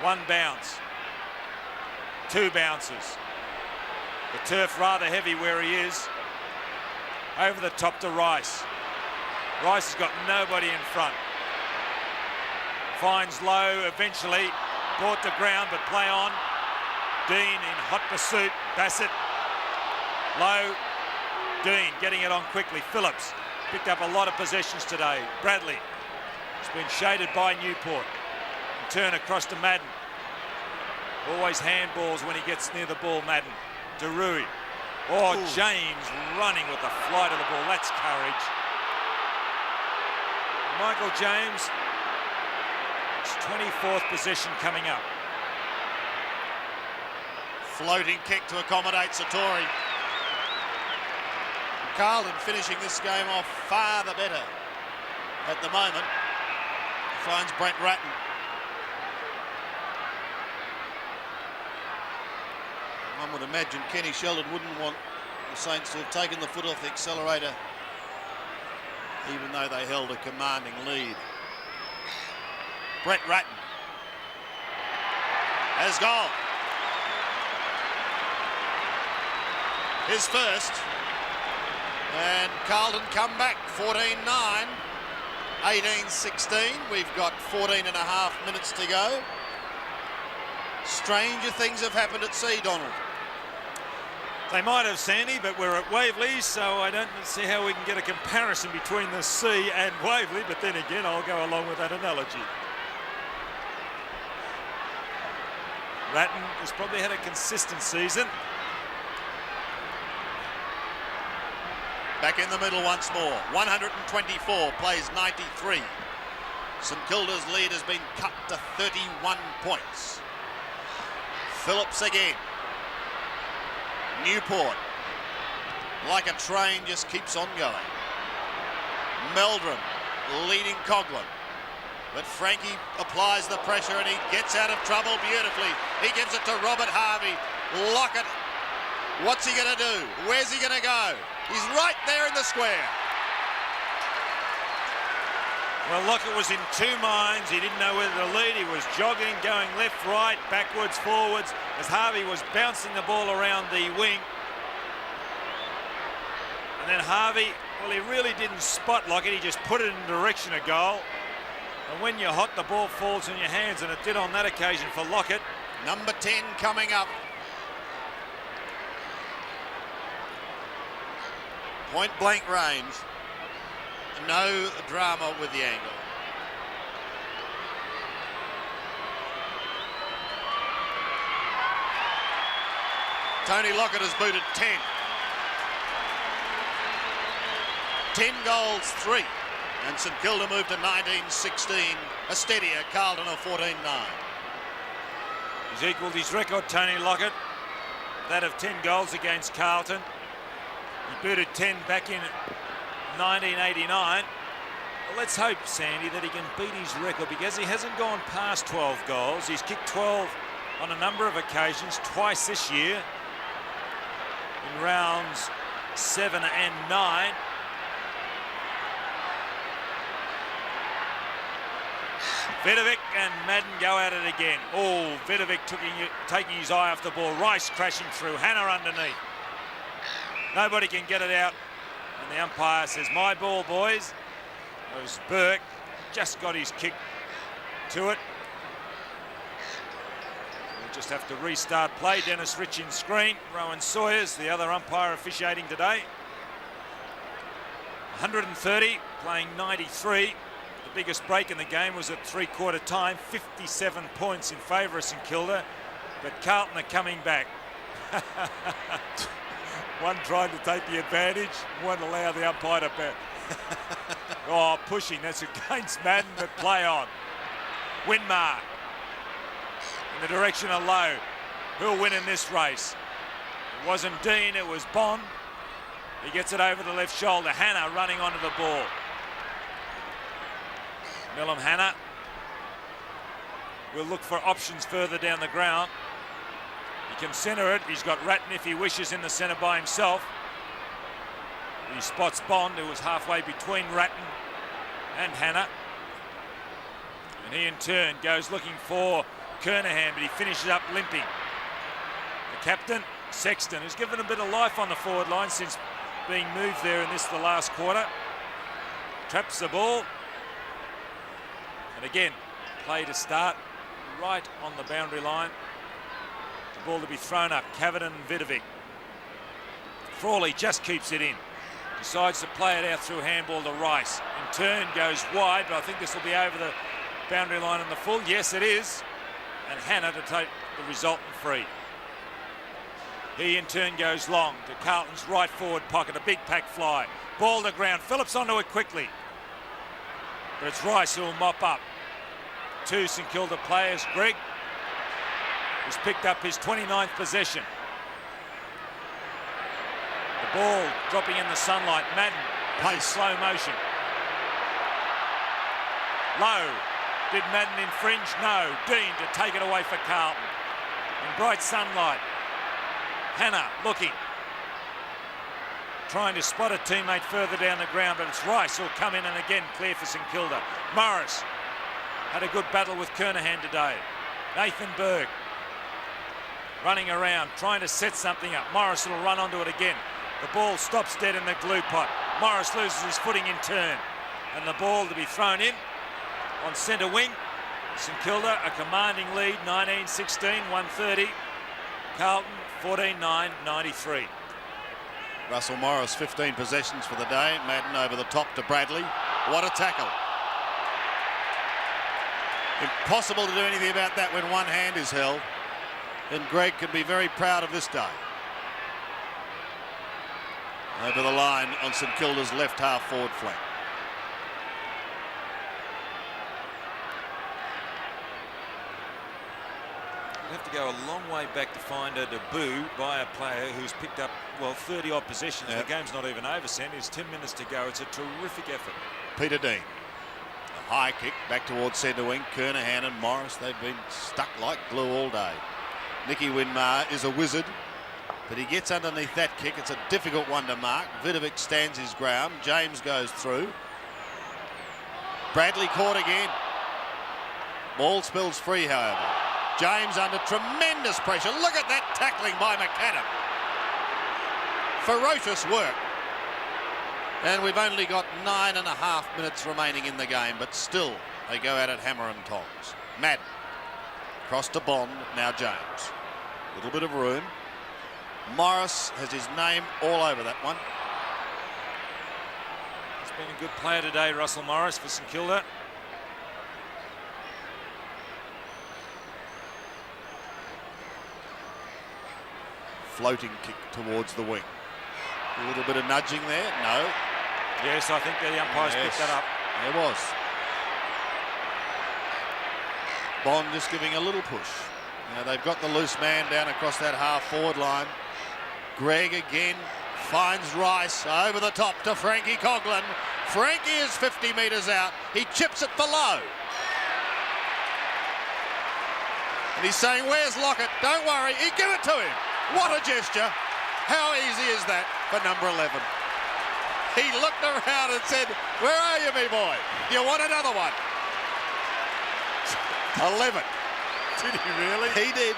Speaker 2: 1 bounce. 2 bounces. The turf rather heavy where he is. Over the top to Rice. Rice has got nobody in front. Finds Lowe eventually. Brought to ground, but play on. Dean in hot pursuit. Bassett. Lowe. Dean getting it on quickly. Phillips picked up a lot of possessions today. Bradley has been shaded by Newport. And turn across to Madden. Always handballs when he gets near the ball, Madden. To Rui. Oh, ooh. James running with the flight of the ball. That's courage. Michael James, his 24th possession coming up.
Speaker 1: Floating kick to accommodate Sartori. Carlton finishing this game off far the better at the moment. Finds Brent Ratten. One would imagine Kenny Sheldon wouldn't want the Saints to have taken the foot off the accelerator, even though they held a commanding lead. Brett Ratten has gone. His first. And Carlton come back 14-9, 18-16. We've got 14 and a half minutes to go. Stranger things have happened at sea, Donald.
Speaker 2: They might have, Sandy, but we're at Waverley, so I don't see how we can get a comparison between the sea and Waverley, but then again, I'll go along with that analogy. Ratten has probably had a consistent season.
Speaker 1: Back in the middle once more. 124, plays 93. St Kilda's lead has been cut to 31 points. Phillips again. Newport, like a train, just keeps on going. Meldrum leading Coghlan. But Frankie applies the pressure and he gets out of trouble beautifully. He gives it to Robert Harvey. Lockett, what's he going to do? Where's he going to go? He's right there in the square.
Speaker 2: Well, Lockett was in 2 minds. He didn't know whether to lead. He was jogging, going left, right, backwards, forwards, as Harvey was bouncing the ball around the wing. And then Harvey, well, he really didn't spot Lockett. He just put it in the direction of goal. And when you're hot, the ball falls in your hands, and it did on that occasion for Lockett.
Speaker 1: Number 10 coming up. Point blank range. No drama with the angle. Tony Lockett has booted 10. 10 goals, 3. And St Kilda moved to 19-16. A steadier Carlton of 14-9.
Speaker 2: He's equalled his record, Tony Lockett. That of 10 goals against Carlton. He booted 10 back in 1989. Well, let's hope, Sandy, that he can beat his record because he hasn't gone past 12 goals. He's kicked 12 on a number of occasions, twice this year in rounds 7 and 9. Verbeek and Madden go at it again. Oh, Verbeek taking his eye off the ball. Rice crashing through. Hanna underneath. Nobody can get it out. And the umpire says, my ball, boys. It was Burke. Just got his kick to it. We'll just have to restart play. Dennis Rich in screen. Rowan Sawyers, the other umpire officiating today. 130, playing 93. The biggest break in the game was at three-quarter time. 57 points in favour of St Kilda. But Carlton are coming back. One trying to take the advantage, one allow the umpire to bet. Oh, pushing, that's against Madden, but play on. Winmar in the direction of Loewe. Who'll win in this race? It wasn't Dean, it was Bond. He gets it over the left shoulder. Hanna running onto the ball. Millum Hanna will look for options further down the ground. He can centre it. He's got Ratten if he wishes in the centre by himself. He spots Bond, who was halfway between Ratten and Hanna. And he in turn goes looking for Kernahan, but he finishes up limping. The captain, Sexton, who's given a bit of life on the forward line since being moved there in the last quarter. Traps the ball. And again, play to start right on the boundary line. The ball to be thrown up. Cavedon and Verbeek. Frawley just keeps it in. Decides to play it out through handball to Rice. In turn goes wide, but I think this will be over the boundary line in the full. Yes, it is. And Hanna to take the resultant free. He in turn goes long to Carlton's right forward pocket. A big pack fly. Ball to ground. Phillips onto it quickly. But it's Rice who will mop up. Two St Kilda players. Greg has picked up his 29th possession. The ball dropping in the sunlight. Madden plays slow motion. Loewe. Did Madden infringe? No. Dean to take it away for Carlton. In bright sunlight. Hanna looking. Trying to spot a teammate further down the ground, but it's Rice who'll come in and again clear for St Kilda. Morris had a good battle with Kernahan today. Nathan Berg running around, trying to set something up. Morris will run onto it again. The ball stops dead in the glue pot. Morris loses his footing in turn. And the ball to be thrown in on centre wing. St Kilda a commanding lead, 19-16, 130. Carlton 14-9, 93.
Speaker 1: Russell Morris, 15 possessions for the day. Madden over the top to Bradley. What a tackle. Impossible to do anything about that when one hand is held. And Greg can be very proud of this day. Over the line on St Kilda's left half forward flank.
Speaker 2: You have to go a long way back to find a debut by a player who's picked up, well, 30-odd possessions. Yep. The game's not even over, Sam. There's 10 minutes to go. It's a terrific effort.
Speaker 1: Peter Dean. A high kick back towards centre wing. Kernahan and Morris, they've been stuck like glue all day. Nicky Winmar is a wizard, but he gets underneath that kick. It's a difficult one to mark. Verbeek stands his ground. James goes through. Bradley caught again. Ball spills free, however. James under tremendous pressure. Look at that tackling by McAdam. Ferocious work. And we've only got 9.5 minutes remaining in the game, but still they go at it hammer and tongs. Madden. Cross to Bond, now James. A little bit of room. Morris has his name all over that one.
Speaker 2: He's been a good player today, Russell Morris, for St Kilda.
Speaker 1: Floating kick towards the wing. A little bit of nudging there. No.
Speaker 2: Yes, I think the umpires picked that up.
Speaker 1: There was. Bond just giving a little push. Now they've got the loose man down across that half forward line. Greg again finds Rice over the top to Frankie Coghlan. Frankie is 50 metres out. He chips it for Loewe. And he's saying, where's Lockett? Don't worry, he give it to him. What a gesture. How easy is that for number 11? He looked around and said, where are you, me boy? You want another one? 11.
Speaker 2: Did he really?
Speaker 1: He did.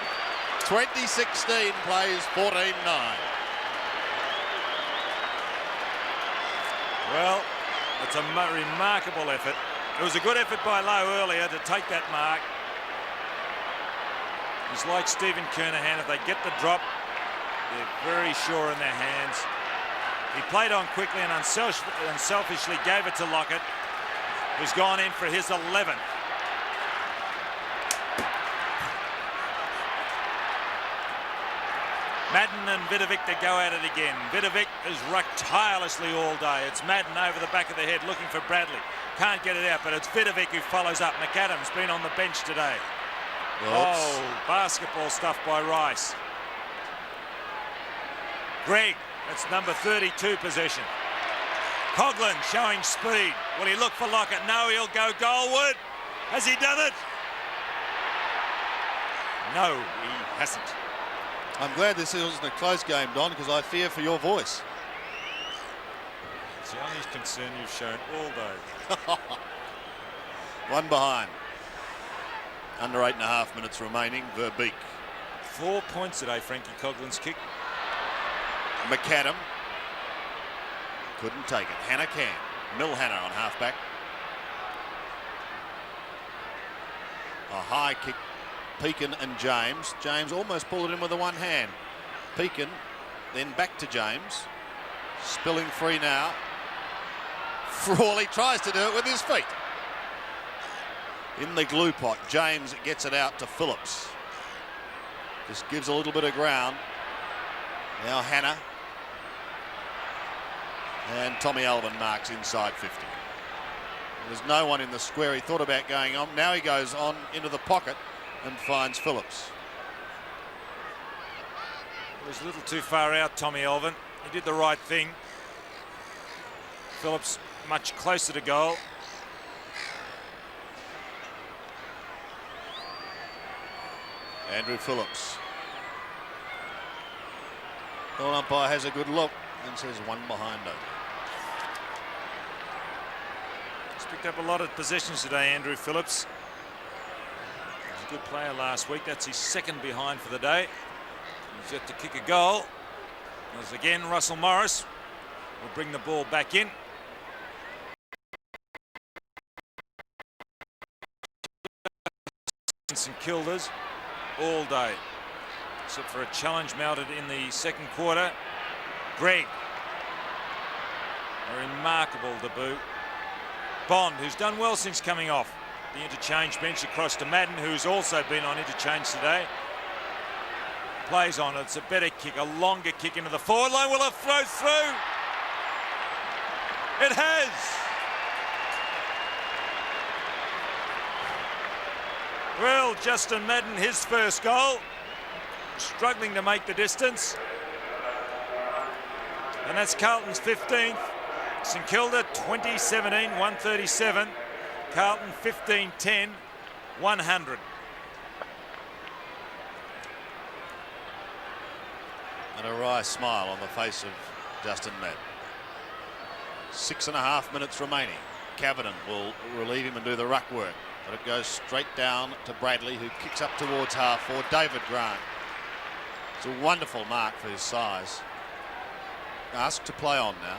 Speaker 1: 2016 plays 14-9.
Speaker 2: Well, it's a remarkable effort. It was a good effort by Loewe earlier to take that mark. He's like Stephen Kernahan. If they get the drop, they're very sure in their hands. He played on quickly and unselfishly gave it to Lockett, who's gone in for his 11th. Madden and Verbeek to go at it again. Verbeek has rucked tirelessly all day. It's Madden over the back of the head looking for Bradley. Can't get it out, but it's Verbeek who follows up. McAdam's been on the bench today.
Speaker 1: Oops.
Speaker 2: Oh, basketball stuff by Rice. Greg, that's number 32 possession. Coghlan showing speed. Will he look for Lockett? No, he'll go goalward. Has he done it? No, he hasn't.
Speaker 1: I'm glad this isn't a close game, Don, because I fear for your voice.
Speaker 2: It's the only concern you've shown all day.
Speaker 1: One behind. Under 8.5 minutes remaining. Verbeek.
Speaker 2: 4 points today, Frankie Coghlan's kick.
Speaker 1: McAdam couldn't take it. Hanna can. Hanna on halfback. A high kick. Pekin and James. James almost pulled it in with the one hand. Pekin then back to James. Spilling free now. Frawley tries to do it with his feet. In the glue pot, James gets it out to Phillips. Just gives a little bit of ground. Now Hanna. And Tommy Alvin marks inside 50. There's no one in the square. He thought about going on. Now he goes on into the pocket and finds Phillips.
Speaker 2: He was a little too far out, Tommy Alvin. He did the right thing. Phillips much closer to goal.
Speaker 1: Andrew Phillips. The umpire has a good look and says one behind over.
Speaker 2: He's picked up a lot of possessions today, Andrew Phillips. He was a good player last week. That's his second behind for the day. He's yet to kick a goal. As again, Russell Morris will bring the ball back in. St Kilda's all day, except for a challenge mounted in the second quarter. Greg, a remarkable debut. Bond, who's done well since coming off the interchange bench, across to Madden, who's also been on interchange today. Plays on. It's a better kick, a longer kick into the forward line. Will it flow through? It has. Well, Justin Madden, his first goal. Struggling to make the distance. And that's Carlton's 15th. St Kilda 2017, 137. Carlton 15-10, 100.
Speaker 1: And a wry smile on the face of Justin Madden. 6.5 minutes remaining. Cavedon will relieve him and do the ruck work. But it goes straight down to Bradley, who kicks up towards half forward. David Grant. It's a wonderful mark for his size. Asked to play on now.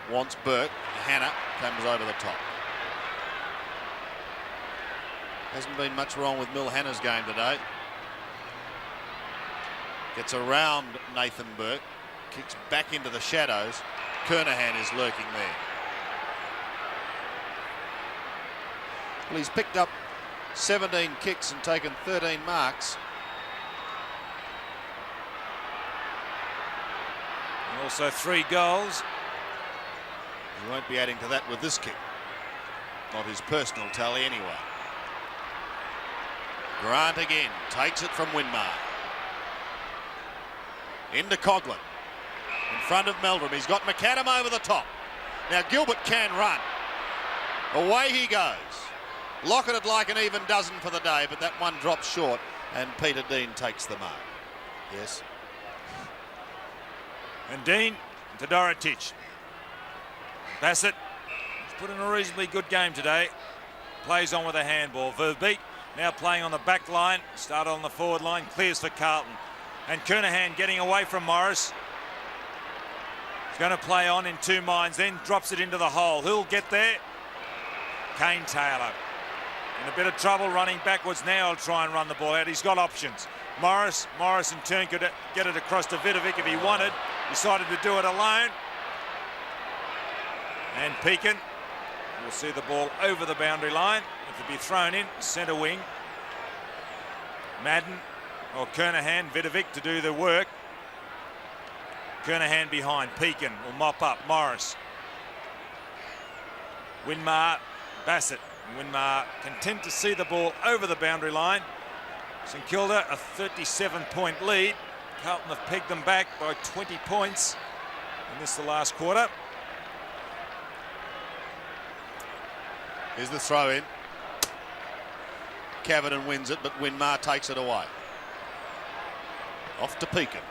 Speaker 1: Wants Burke. Hanna comes over the top. Hasn't been much wrong with Hanna's game today. Gets around Nathan Burke. Kicks back into the shadows. Kernahan is lurking there. Well, he's picked up 17 kicks and taken 13 marks.
Speaker 2: And also 3 goals.
Speaker 1: He won't be adding to that with this kick. Not his personal tally anyway. Grant again takes it from Winmar. Into Coghlan. In front of Meldrum. He's got McAdam over the top. Now Gilbert can run. Away he goes. Lockett would like an even dozen for the day, but that one drops short, and Peter Dean takes the mark. Yes.
Speaker 2: And Dean to Dorotich. Bassett has put in a reasonably good game today. Plays on with a handball. Verbeek now playing on the back line. Started on the forward line. Clears for Carlton. And Kernahan getting away from Morris. He's going to play on in two minds, then drops it into the hole. Who'll get there? Kane Taylor. In a bit of trouble running backwards now. He'll try and run the ball out. He's got options. Morris in turn could get it across to Verbeek if he wanted. Decided to do it alone. And Pekin will see the ball over the boundary line. It'll be thrown in, centre wing. Madden or Kernahan, Verbeek to do the work. Kernahan behind. Pekin will mop up. Morris. Winmar, Bassett. Winmar content to see the ball over the boundary line. St Kilda a 37-point lead. Carlton have pegged them back by 20 points in this the last quarter.
Speaker 1: Here's the throw in. Cavedon wins it, but Winmar takes it away. Off to Pekin.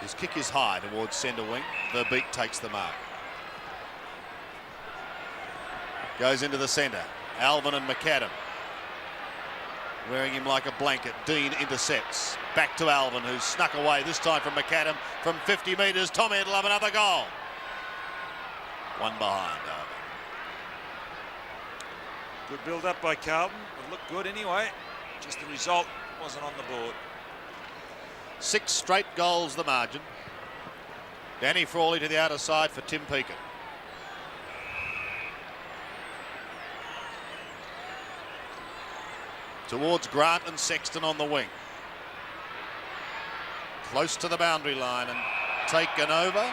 Speaker 1: His kick is high towards centre wing. Verbeek takes the mark. Goes into the centre. Alvin and McAdam. Wearing him like a blanket. Dean intercepts. Back to Alvin, who's snuck away, this time from McAdam from 50 metres. Tommy will have another goal. One behind.
Speaker 2: Good build up by Carlton. It looked good anyway. Just the result wasn't on the board.
Speaker 1: 6 straight goals the margin. Danny Frawley to the outer side for Tim Pekin. Towards Grant and Sexton on the wing. Close to the boundary line and taken over.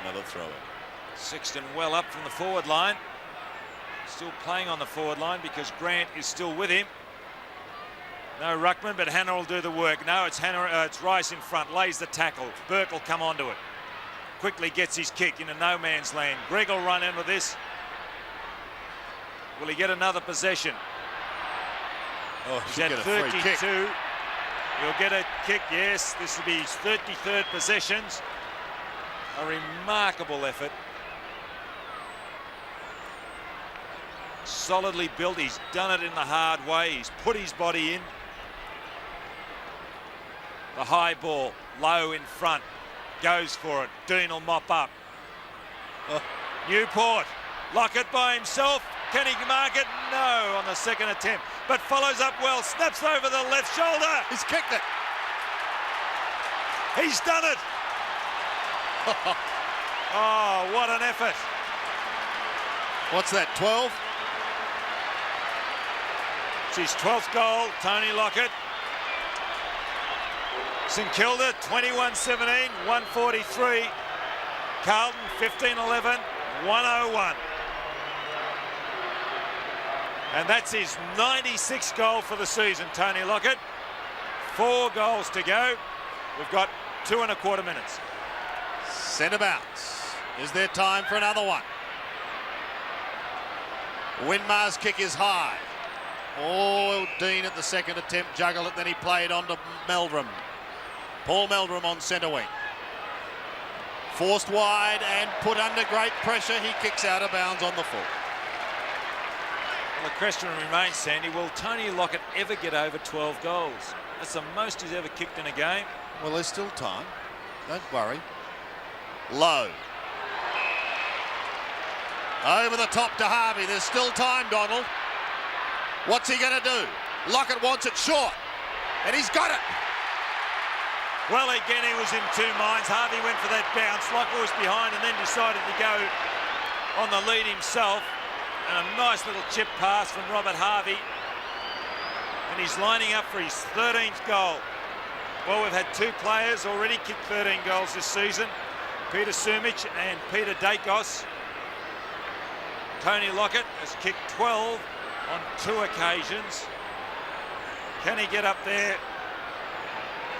Speaker 1: Another throw in.
Speaker 2: Sexton well up from the forward line. Still playing on the forward line because Grant is still with him. No ruckman, but Hanna will do the work. No, it's Hanna. It's Rice in front. Lays the tackle. Burke will come onto it. Quickly gets his kick into no man's land. Greg will run in with this. Will he get another possession?
Speaker 1: Oh,
Speaker 2: he's at 32. He'll get a kick, yes. This will be his 33rd possessions. A remarkable effort. Solidly built. He's done it in the hard way. He's put his body in. The high ball. Loewe in front. Goes for it. Dean will mop up. Newport. Lockett by himself. Can he mark it? No, on the second attempt. But follows up well. Snaps over the left shoulder.
Speaker 1: He's kicked it.
Speaker 2: He's done it. Oh, what an effort.
Speaker 1: What's that, 12?
Speaker 2: It's his 12th goal, Tony Lockett. St Kilda 21-17, 143. Carlton 15-11, 101. And that's his 96th goal for the season, Tony Lockett. 4 goals to go. We've got 2.25 minutes.
Speaker 1: Centre bounce. Is there time for another one? Winmar's kick is high. Oh, Dean at the second attempt juggled it, then he played on to Meldrum. Paul Meldrum on centre wing. Forced wide and put under great pressure. He kicks out of bounds on the full.
Speaker 2: Well, the question remains, Sandy, will Tony Lockett ever get over 12 goals? That's the most he's ever kicked in a game.
Speaker 1: Well, there's still time. Don't worry. Low. Over the top to Harvey. There's still time, Donald. What's he going to do? Lockett wants it short. And he's got it.
Speaker 2: Well, again, he was in two minds. Harvey went for that bounce. Lockett was behind and then decided to go on the lead himself. And a nice little chip pass from Robert Harvey. And he's lining up for his 13th goal. Well, we've had 2 players already kick 13 goals this season. Peter Sumich and Peter Dacos. Tony Lockett has kicked 12 on 2 occasions. Can he get up there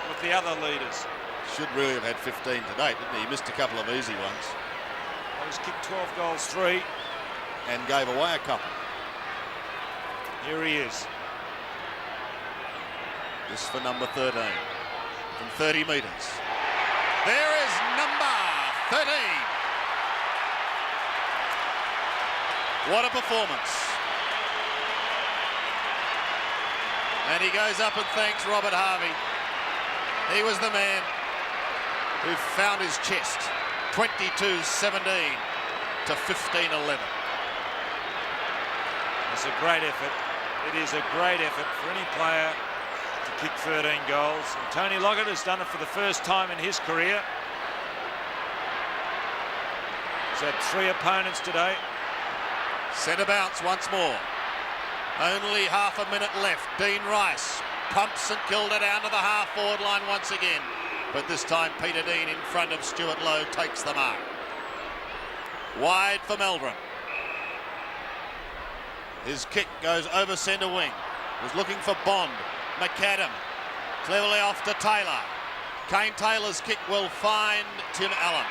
Speaker 2: with the other leaders.
Speaker 1: Should really have had 15 to date, didn't he? He missed a couple of easy ones.
Speaker 2: He was kicked 12 goals, 3.
Speaker 1: And gave away a couple.
Speaker 2: Here he is.
Speaker 1: This for number 13. From 30 metres. There is number 13. What a performance. And he goes up and thanks Robert Harvey. He was the man who found his chest. 22-17 to 15-11.
Speaker 2: It's a great effort. It is a great effort for any player to kick 13 goals. And Tony Lockett has done it for the first time in his career. He's had 3 opponents today.
Speaker 1: Centre bounce once more. Only half a minute left. Dean Rice pumps St Kilda down to the half-forward line once again. But this time Peter Dean in front of Stuart Loewe takes the mark. Wide for Meldrum. His kick goes over centre wing. Was looking for Bond. McAdam. Cleverly off to Taylor. Kane Taylor's kick will find Tim Allen.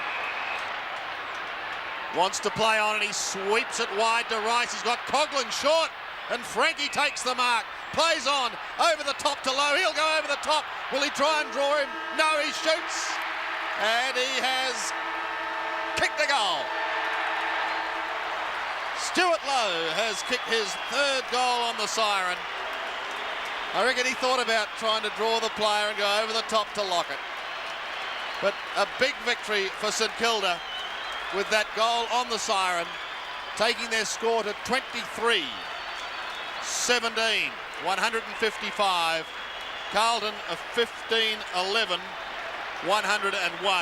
Speaker 1: Wants to play on and he sweeps it wide to Rice. He's got Coghlan short and Frankie takes the mark. Plays on over the top to Loewe. He'll go over the top. Will he try and draw him? No, he shoots. And he has kicked the goal. Stuart Loewe has kicked his 3rd goal on the siren. I reckon he thought about trying to draw the player and go over the top to Lockett. But a big victory for St Kilda with that goal on the siren, taking their score to 23-17, 155. Carlton of 15-11, 101.